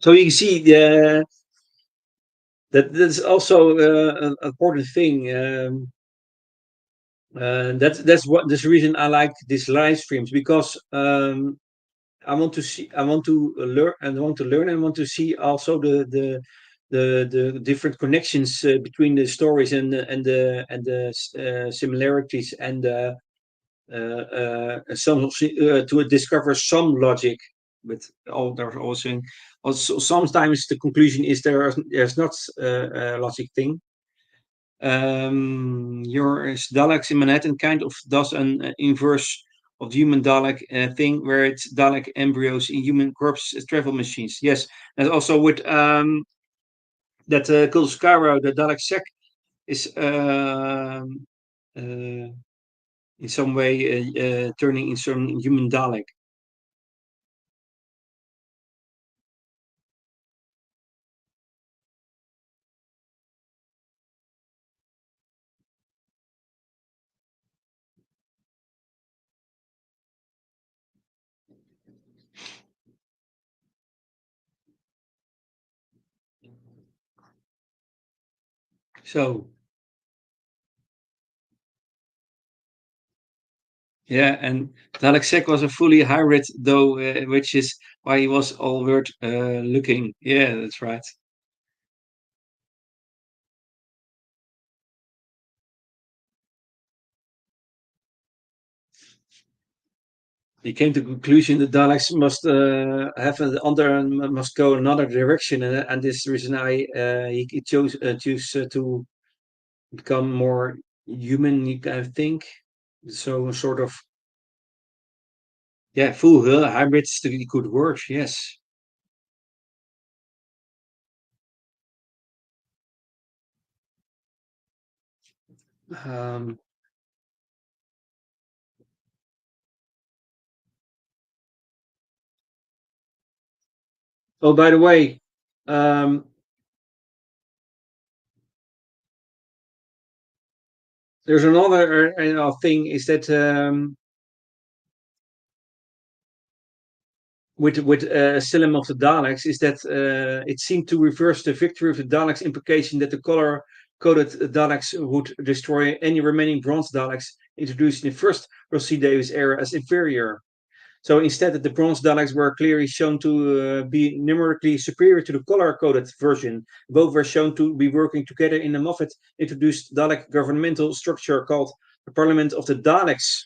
So you see that's also an important thing. That's the reason I like these live streams because I want to learn and want to learn and want to see also the different connections between the stories and the similarities and some to discover some logic. But all there's also sometimes the conclusion is there's not a logic thing. Your Daleks in Manhattan kind of does an inverse of the human Dalek thing, where it's Dalek embryos in human corpse travel machines. Yes, and also with that Kulskara, the Dalek sec is in some way turning in some human Dalek. So yeah, and Dalek sec was a fully hybrid though, which is why he was all weird looking. Yeah, that's right. He came to the conclusion that Daleks must have an other must go another direction, and this reason he chose choose to become more human. I think so. Sort of yeah, full hybrids to good work. Yes. Um, oh, by the way, um, there's another thing is that with Asylum of the Daleks is that it seemed to reverse the victory of the Daleks implication that the color coded Daleks would destroy any remaining bronze Daleks introduced in the first Rossi Davis era as inferior. So instead, that the bronze Daleks were clearly shown to be numerically superior to the color coded version. Both were shown to be working together in a Moffat introduced Dalek governmental structure called the Parliament of the Daleks.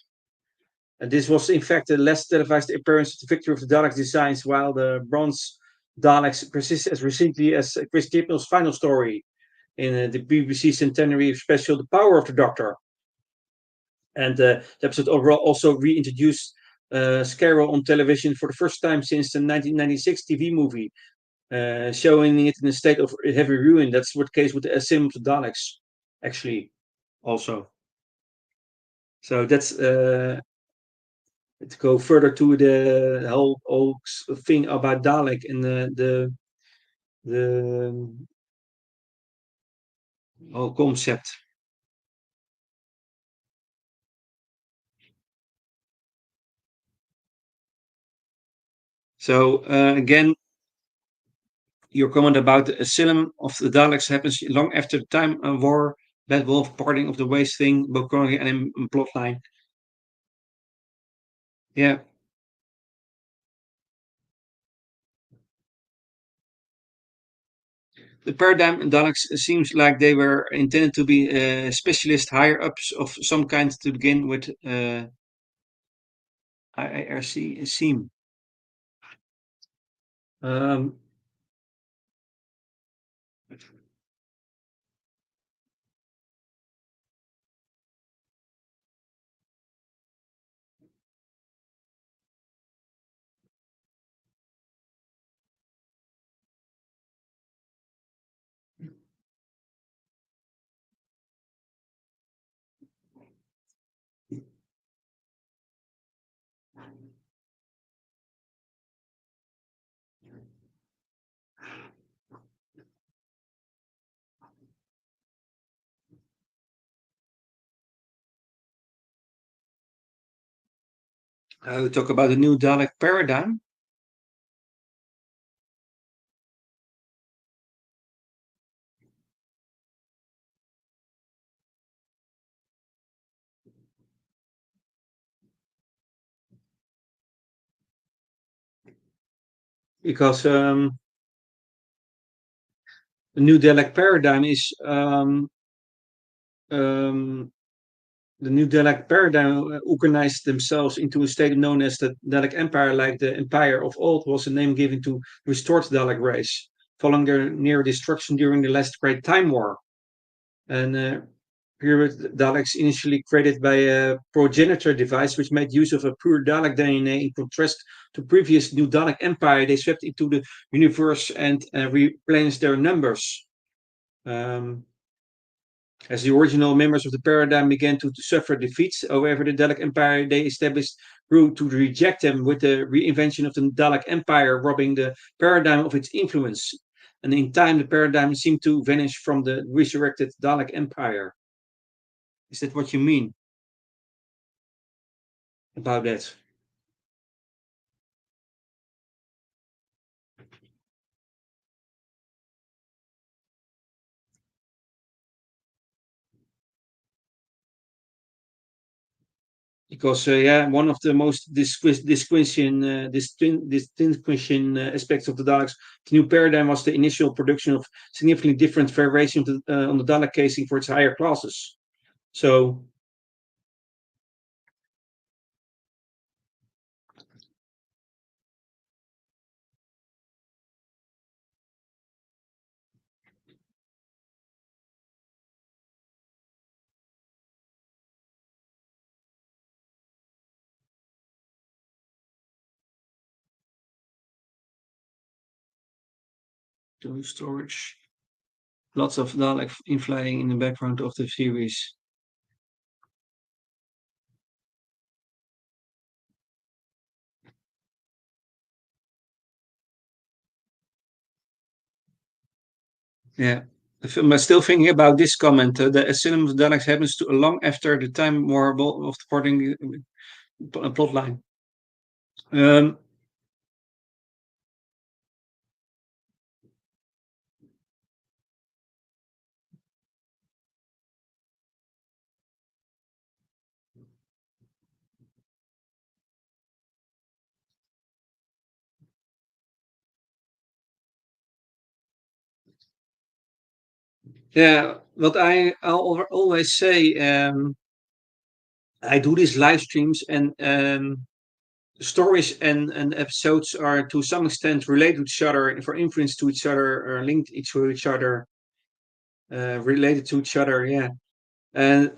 And this was, in fact, a less televised appearance of the victory of the Daleks designs, while the bronze Daleks persist as recently as Chris Chibnall's final story in the BBC centenary special, The Power of the Doctor. And the episode overall also reintroduced Scarrow on television for the first time since the 1996 TV movie, showing it in a state of heavy ruin. That's what case with the Asylum of the Daleks, actually, also. So that's to go further to the whole thing about Dalek and the whole concept. So again, your comment about the asylum of the Daleks happens long after the time war, Bad Wolf, parting of the ways thing, both chronically and in plotline. Yeah, the paradigm in Daleks seems like they were intended to be specialist higher ups of some kind to begin with. IIRC seem. Um, we talk about the new Dalek paradigm. because the new Dalek paradigm is um, the new Dalek paradigm organized themselves into a state known as the Dalek Empire, like the Empire of Old was a name given to restored Dalek race, following their near destruction during the last Great Time War. And here with Daleks initially created by a progenitor device which made use of a pure Dalek DNA in contrast to previous New Dalek Empire. They swept into the universe and replenished their numbers. Um, as the original members of the paradigm began to suffer defeats, however, the Dalek Empire they established grew to reject them with the reinvention of the Dalek Empire, robbing the paradigm of its influence. And in time, the paradigm seemed to vanish from the resurrected Dalek Empire. Is that what you mean about that? Because yeah, one of the most distinguishing aspects of the Daleks, the new paradigm was the initial production of significantly different variations on the Dalek casing for its higher classes. So to storage, lots of Dalek inflying in the background of the series. Yeah. I'm still thinking about this comment. The asylum of Daleks happens to long after the time more of the plot line. Um, yeah, what I'll always say, I do these live streams and stories and episodes are to some extent related to each other, for influence to each other, or linked to each other, related to each other. Yeah, and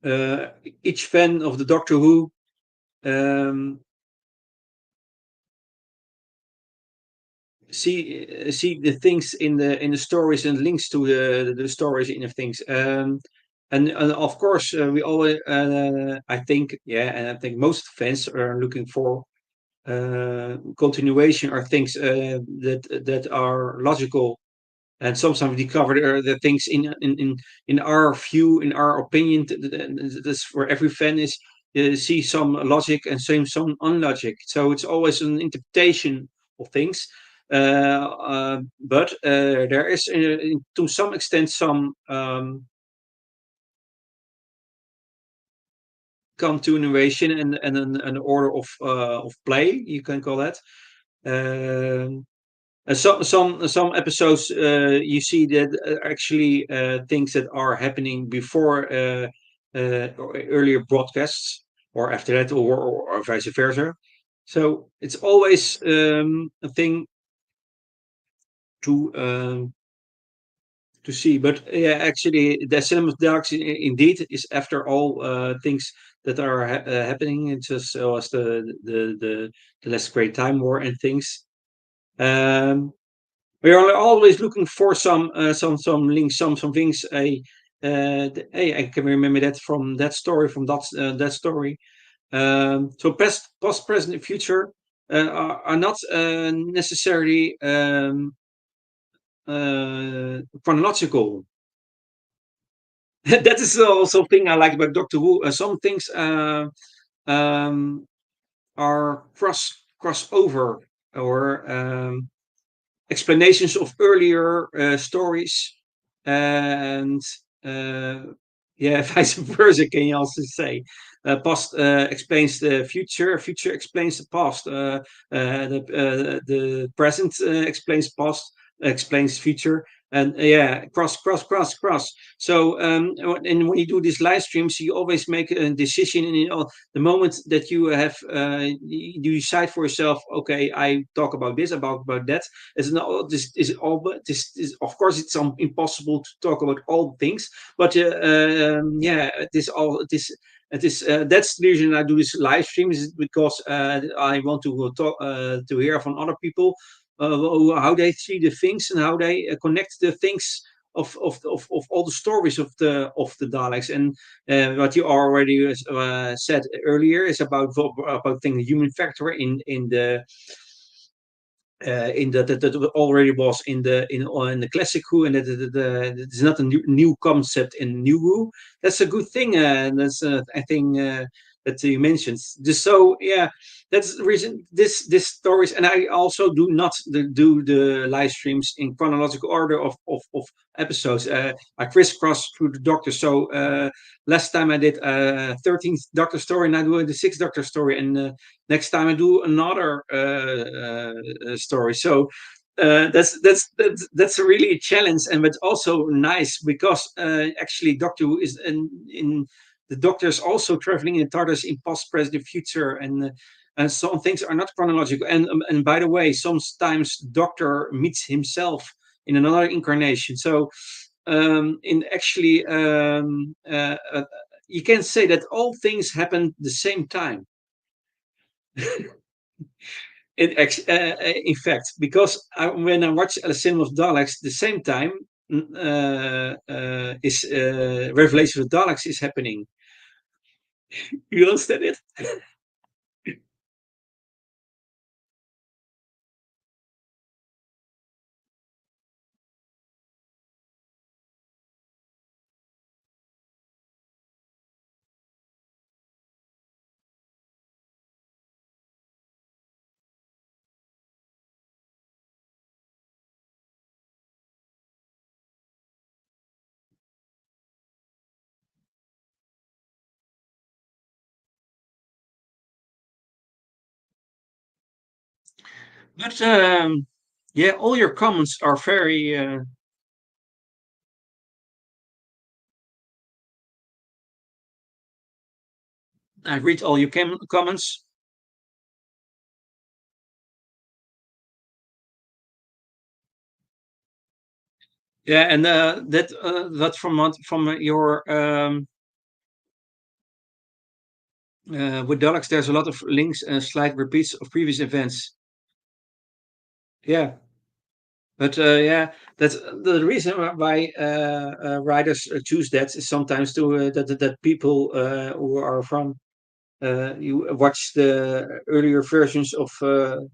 uh, each fan of the Doctor Who um, see the things in the stories and links to the stories in the things. And of course, we always I think yeah, and I think most fans are looking for continuation or things that are logical. And sometimes we cover the things in our view, in our opinion. That's for every fan is see some logic and some unlogic. So it's always an interpretation of things. But there is, to some extent, some continuation and an order of play. You can call that. Um, some episodes you see that actually things that are happening before or earlier broadcasts or after that or vice versa. So it's always a thing to um, to see. But yeah, actually, the Cinema Darks indeed is after all things that are happening. It's just as the last Great Time War and things. Um, we are always looking for some links, some things. Hey, I can remember that from that story, from that story. So past, present, and future are not necessarily chronological. That is also thing I like about Doctor Who. Some things um, are crossover or explanations of earlier stories, and uh, Yeah, vice versa, can you also say. Past explains the future, future explains the past. The present explains past, explains future, and yeah, cross, cross, cross, cross. So, and when you do these live streams, you always make a decision, and the moment that you have, you decide for yourself, okay, I talk about this, about that. It's not this is all, but this is, of course, it's impossible to talk about all things, but yeah, this all this it is that's the reason I do this live streams, is because I want to talk to hear from other people how they see the things and how they connect the things of all the stories of the Daleks. And what you already said earlier is about the human factor in that already was in the classic Who, and that it's not a new concept in new Who. That's a good thing, and that's I think that you mentioned. Just so yeah, that's the reason this stories, and I also do not do the live streams in chronological order of episodes. I crisscross through the Doctor. So last time I did 13th Doctor story, and I do the sixth Doctor story, and next time I do another story. So that's really a challenge, and it's also nice because actually Doctor Who is in the Doctor is also traveling in TARDIS in past, present, future, and some things are not chronological. And by the way, sometimes Doctor meets himself in another incarnation. So in actually you can say that all things happen the same time. In fact, because when I watch A Cinema of Daleks, the same time is Revelation of Daleks is happening. You understand it? But yeah, all your comments are very. I read all your comments. Yeah, and that from your with Daleks, there's a lot of links and slight repeats of previous events. Yeah, but yeah, that's the reason why writers choose that is sometimes to that people who are from you watch the earlier versions of the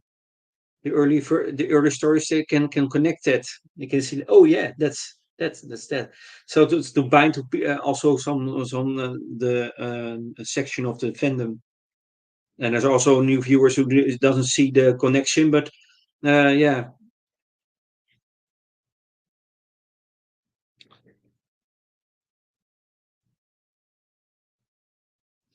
early stories, they can connect that. They can see, oh yeah, that's that. So to bind to also some the section of the fandom, and there's also new viewers who doesn't see the connection, but yeah.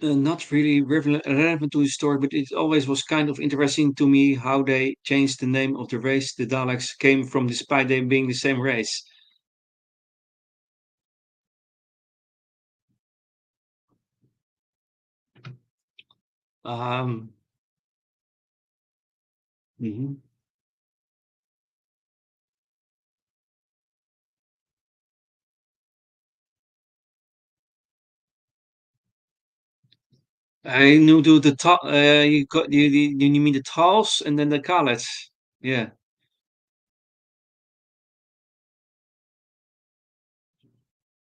Not really relevant to the story, but it always was kind of interesting to me how they changed the name of the race the Daleks came from, despite they being the same race. Um, mhm. I knew you got you mean the Tals and then the Kalets. Yeah,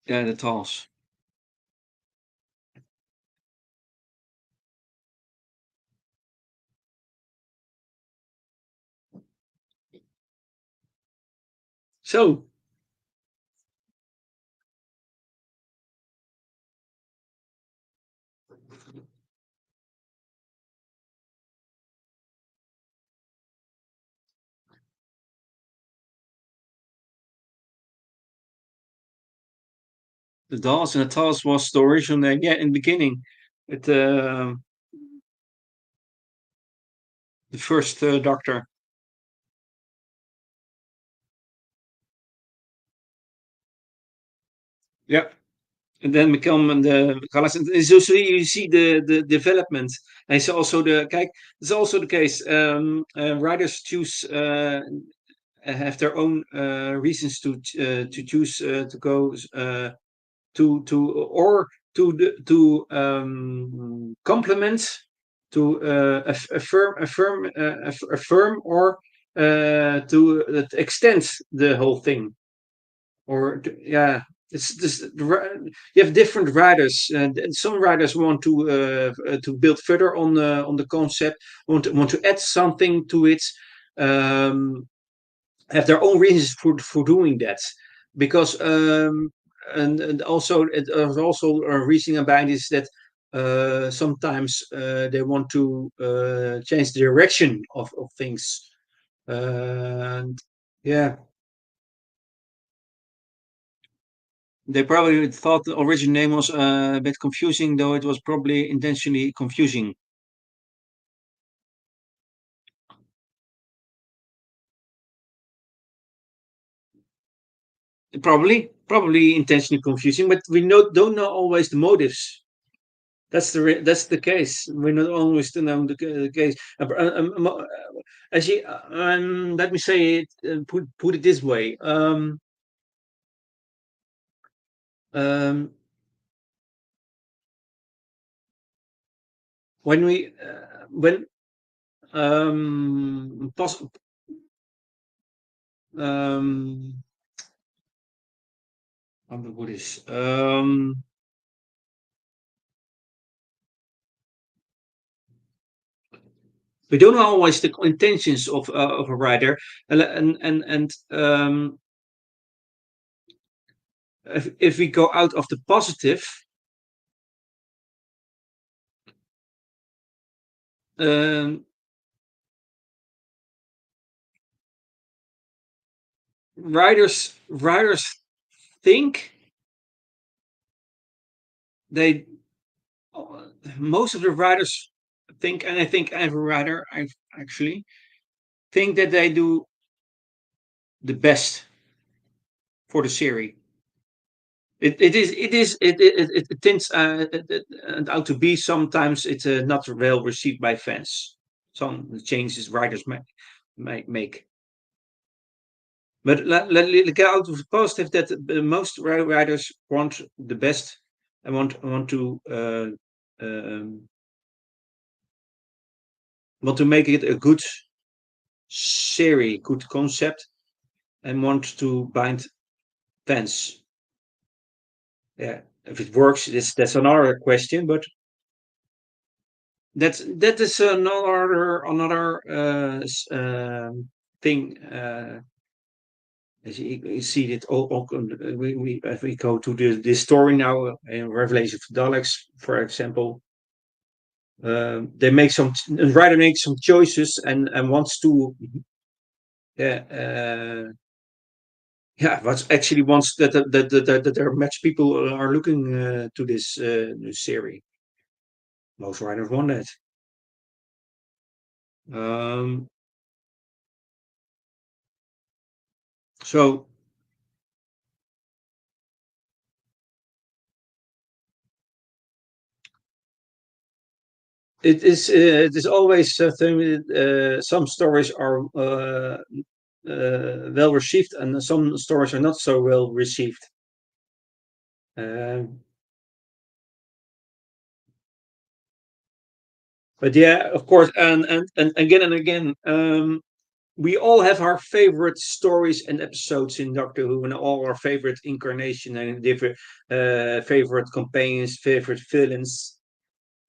yeah, the Tals. So The Daleks and the Tals was the original, yeah, in the beginning. It, the first Doctor. Yeah. And then become the colors. And so you see the development. And it's also kijk, it's also the case. Writers choose have their own reasons to choose to go to or to complement to affirm or to extend the whole thing or yeah, it's this you have different writers and some writers want to build further on the concept, want to add something to it, um have their own reasons for doing that because and also there's also a reason about is that sometimes they want to change the direction of things, and yeah, they probably thought the original name was a bit confusing, though it was probably intentionally confusing. Probably intentionally confusing, but we don't know always the motives. That's the case. We not always to know the case. Actually, let me say it. Put it this way. Um, when we when pos- um, what is we don't know always the intentions of a writer, and if we go out of the positive, um, writers think they most of the writers think, and I think every writer I actually think that they do the best for the series. It tends out to be sometimes it's not well received by fans. Some changes writers make. But let get out of the positive that most writers want the best and um, want to make it a good series, good concept, and want to bind fans. Yeah, if it works, that's another question. But that is another thing. As you see it all, we if we go to this story now in Revelation of Daleks, for example, they make some writer makes some choices and wants to yeah yeah what's actually wants that there are much people are looking to this new series. Most writers want that. Um, so it is always some stories are well received and some stories are not so well received. Um, but yeah, of course, and again, we all have our favorite stories and episodes in Doctor Who, and all our favorite incarnation and different favorite companions, favorite villains.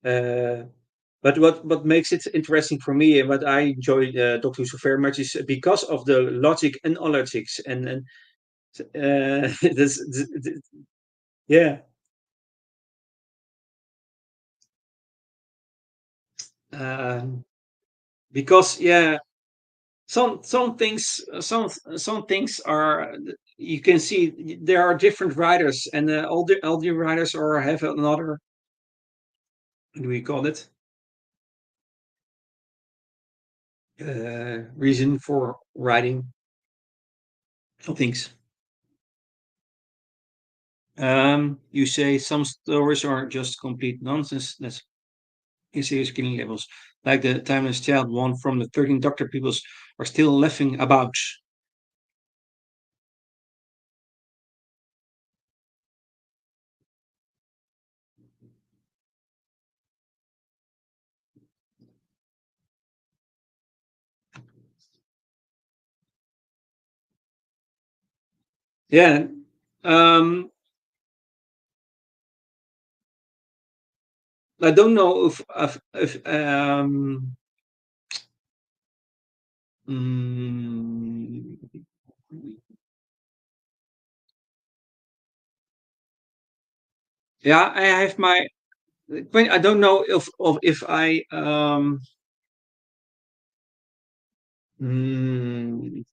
Uh, but what makes it interesting for me and what I enjoy Doctor Who so very much is because of the logic and illogics and this, yeah. Um, because yeah, some things are you can see there are different writers, and all the writers are have another, what do we call it, reason for writing some things. You say some stories are just complete nonsense. That's serious killing levels, like the Timeless Child one from the 13 Doctor peoples are still laughing about. Yeah. Um, I don't know if mm, yeah, I have my. I don't know if I mm,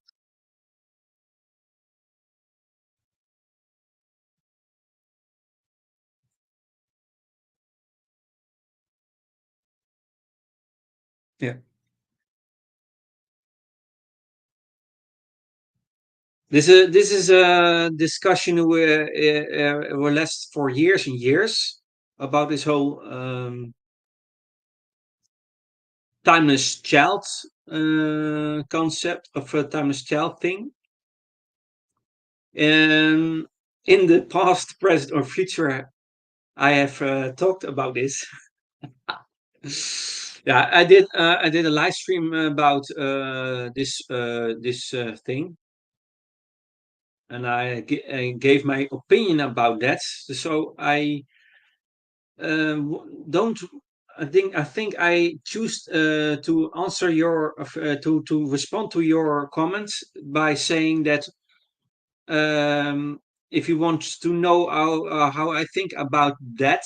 yeah. This is a discussion where will last for years and years about this whole timeless child concept of a timeless child thing. And in the past, present, or future, I have talked about this. Yeah, I did a live stream about this thing, and I gave my opinion about that. So don't. I think I choose to answer your to respond to your comments by saying that, if you want to know how I think about that,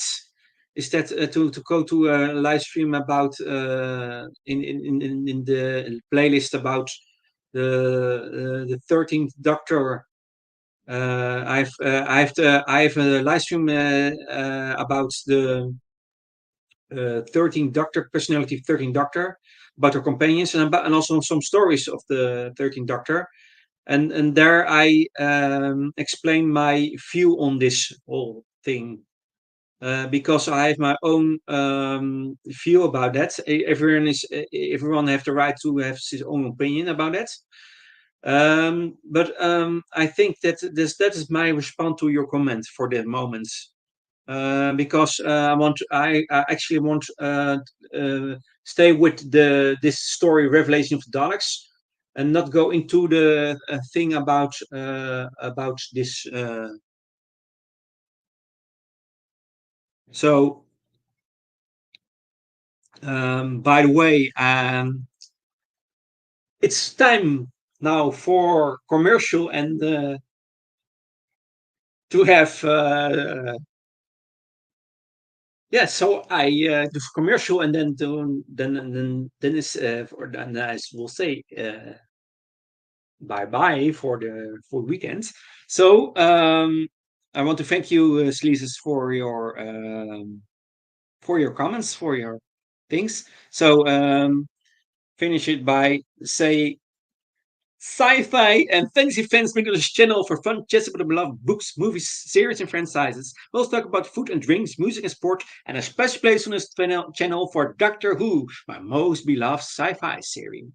is that to go to a live stream about in the playlist about the 13th Doctor. I have a live stream about the 13th Doctor, personality of 13th Doctor, about her companions, and also some stories of the 13th Doctor. And there I explain my view on this whole thing, because I have my own view about that. Everyone have the right to have his own opinion about that. But I think that is my response to your comment for that moment. Because I actually want stay with this story, Revelation of the Daleks, and not go into the thing about this. So, by the way, it's time now for commercial and to have. Yeah, so I do commercial, and then it's then I will say bye bye for the weekend. So I want to thank you, Sleezes, for your comments, for your things. So finish it by say sci-fi and fantasy fans bring to this channel for fun chats about the beloved books, movies, series, and franchises. We'll talk about food and drinks, music and sport, and a special place on this channel for Doctor Who, my most beloved sci-fi series.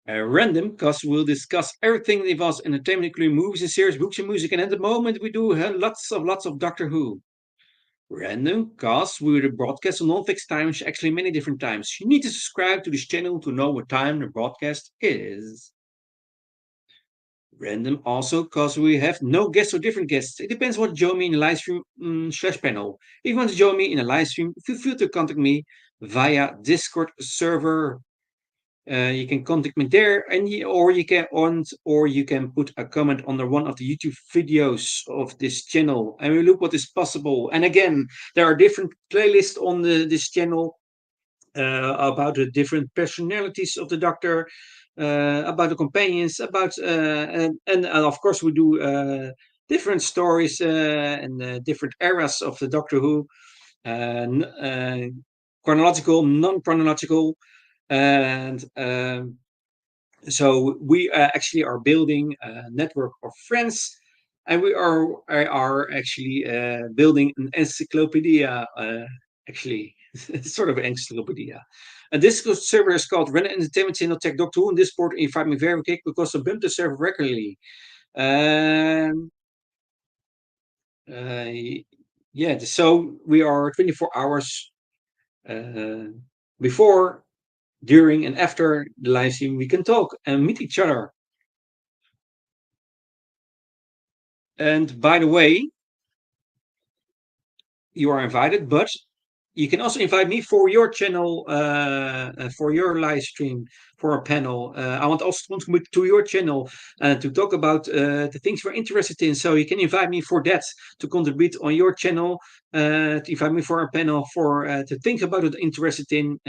Random, because we'll discuss everything that involves entertainment, including movies and series, books and music. And at the moment, we do lots of Doctor Who. Random, because we will broadcast on non-fixed times, actually many different times. You need to subscribe to this channel to know what time the broadcast is. Random also, because we have no guests or different guests. It depends what you join me in the live stream slash panel. If you want to join me in a live stream, feel free to contact me via Discord server. You can contact me there, or you can put a comment under one of the YouTube videos of this channel, and we look what is possible. And again, there are different playlists on this channel. about the different personalities of the Doctor, about the companions, and of course we do different stories and different eras of the Doctor Who, chronological, non-chronological, and so we actually are building a network of friends, and we are actually building an encyclopedia. Actually, sort of encyclopedia. And this server is called Run Entertainment Channel Tech Doctor Who. In this port, invite me very quick because I bump the server regularly. Um, uh, yeah, so we are 24 hours uh, before, during, and after the live stream. We can talk and meet each other. And by the way, you are invited, but you can also invite me for your channel, for your live stream, for a panel. I want also to contribute to your channel to talk about the things you're interested in. So you can invite me for that, to contribute on your channel, to invite me for a panel, for to think about what I'm interested in.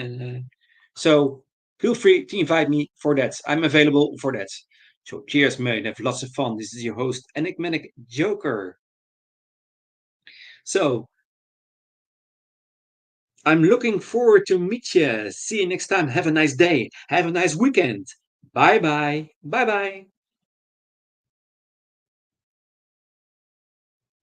So feel free to invite me for that. I'm available for that. So cheers, mate. Have lots of fun. This is your host, Enigmatic Joker. So I'm looking forward to meet you. See you next time. Have a nice day. Have a nice weekend. Bye bye. Bye bye.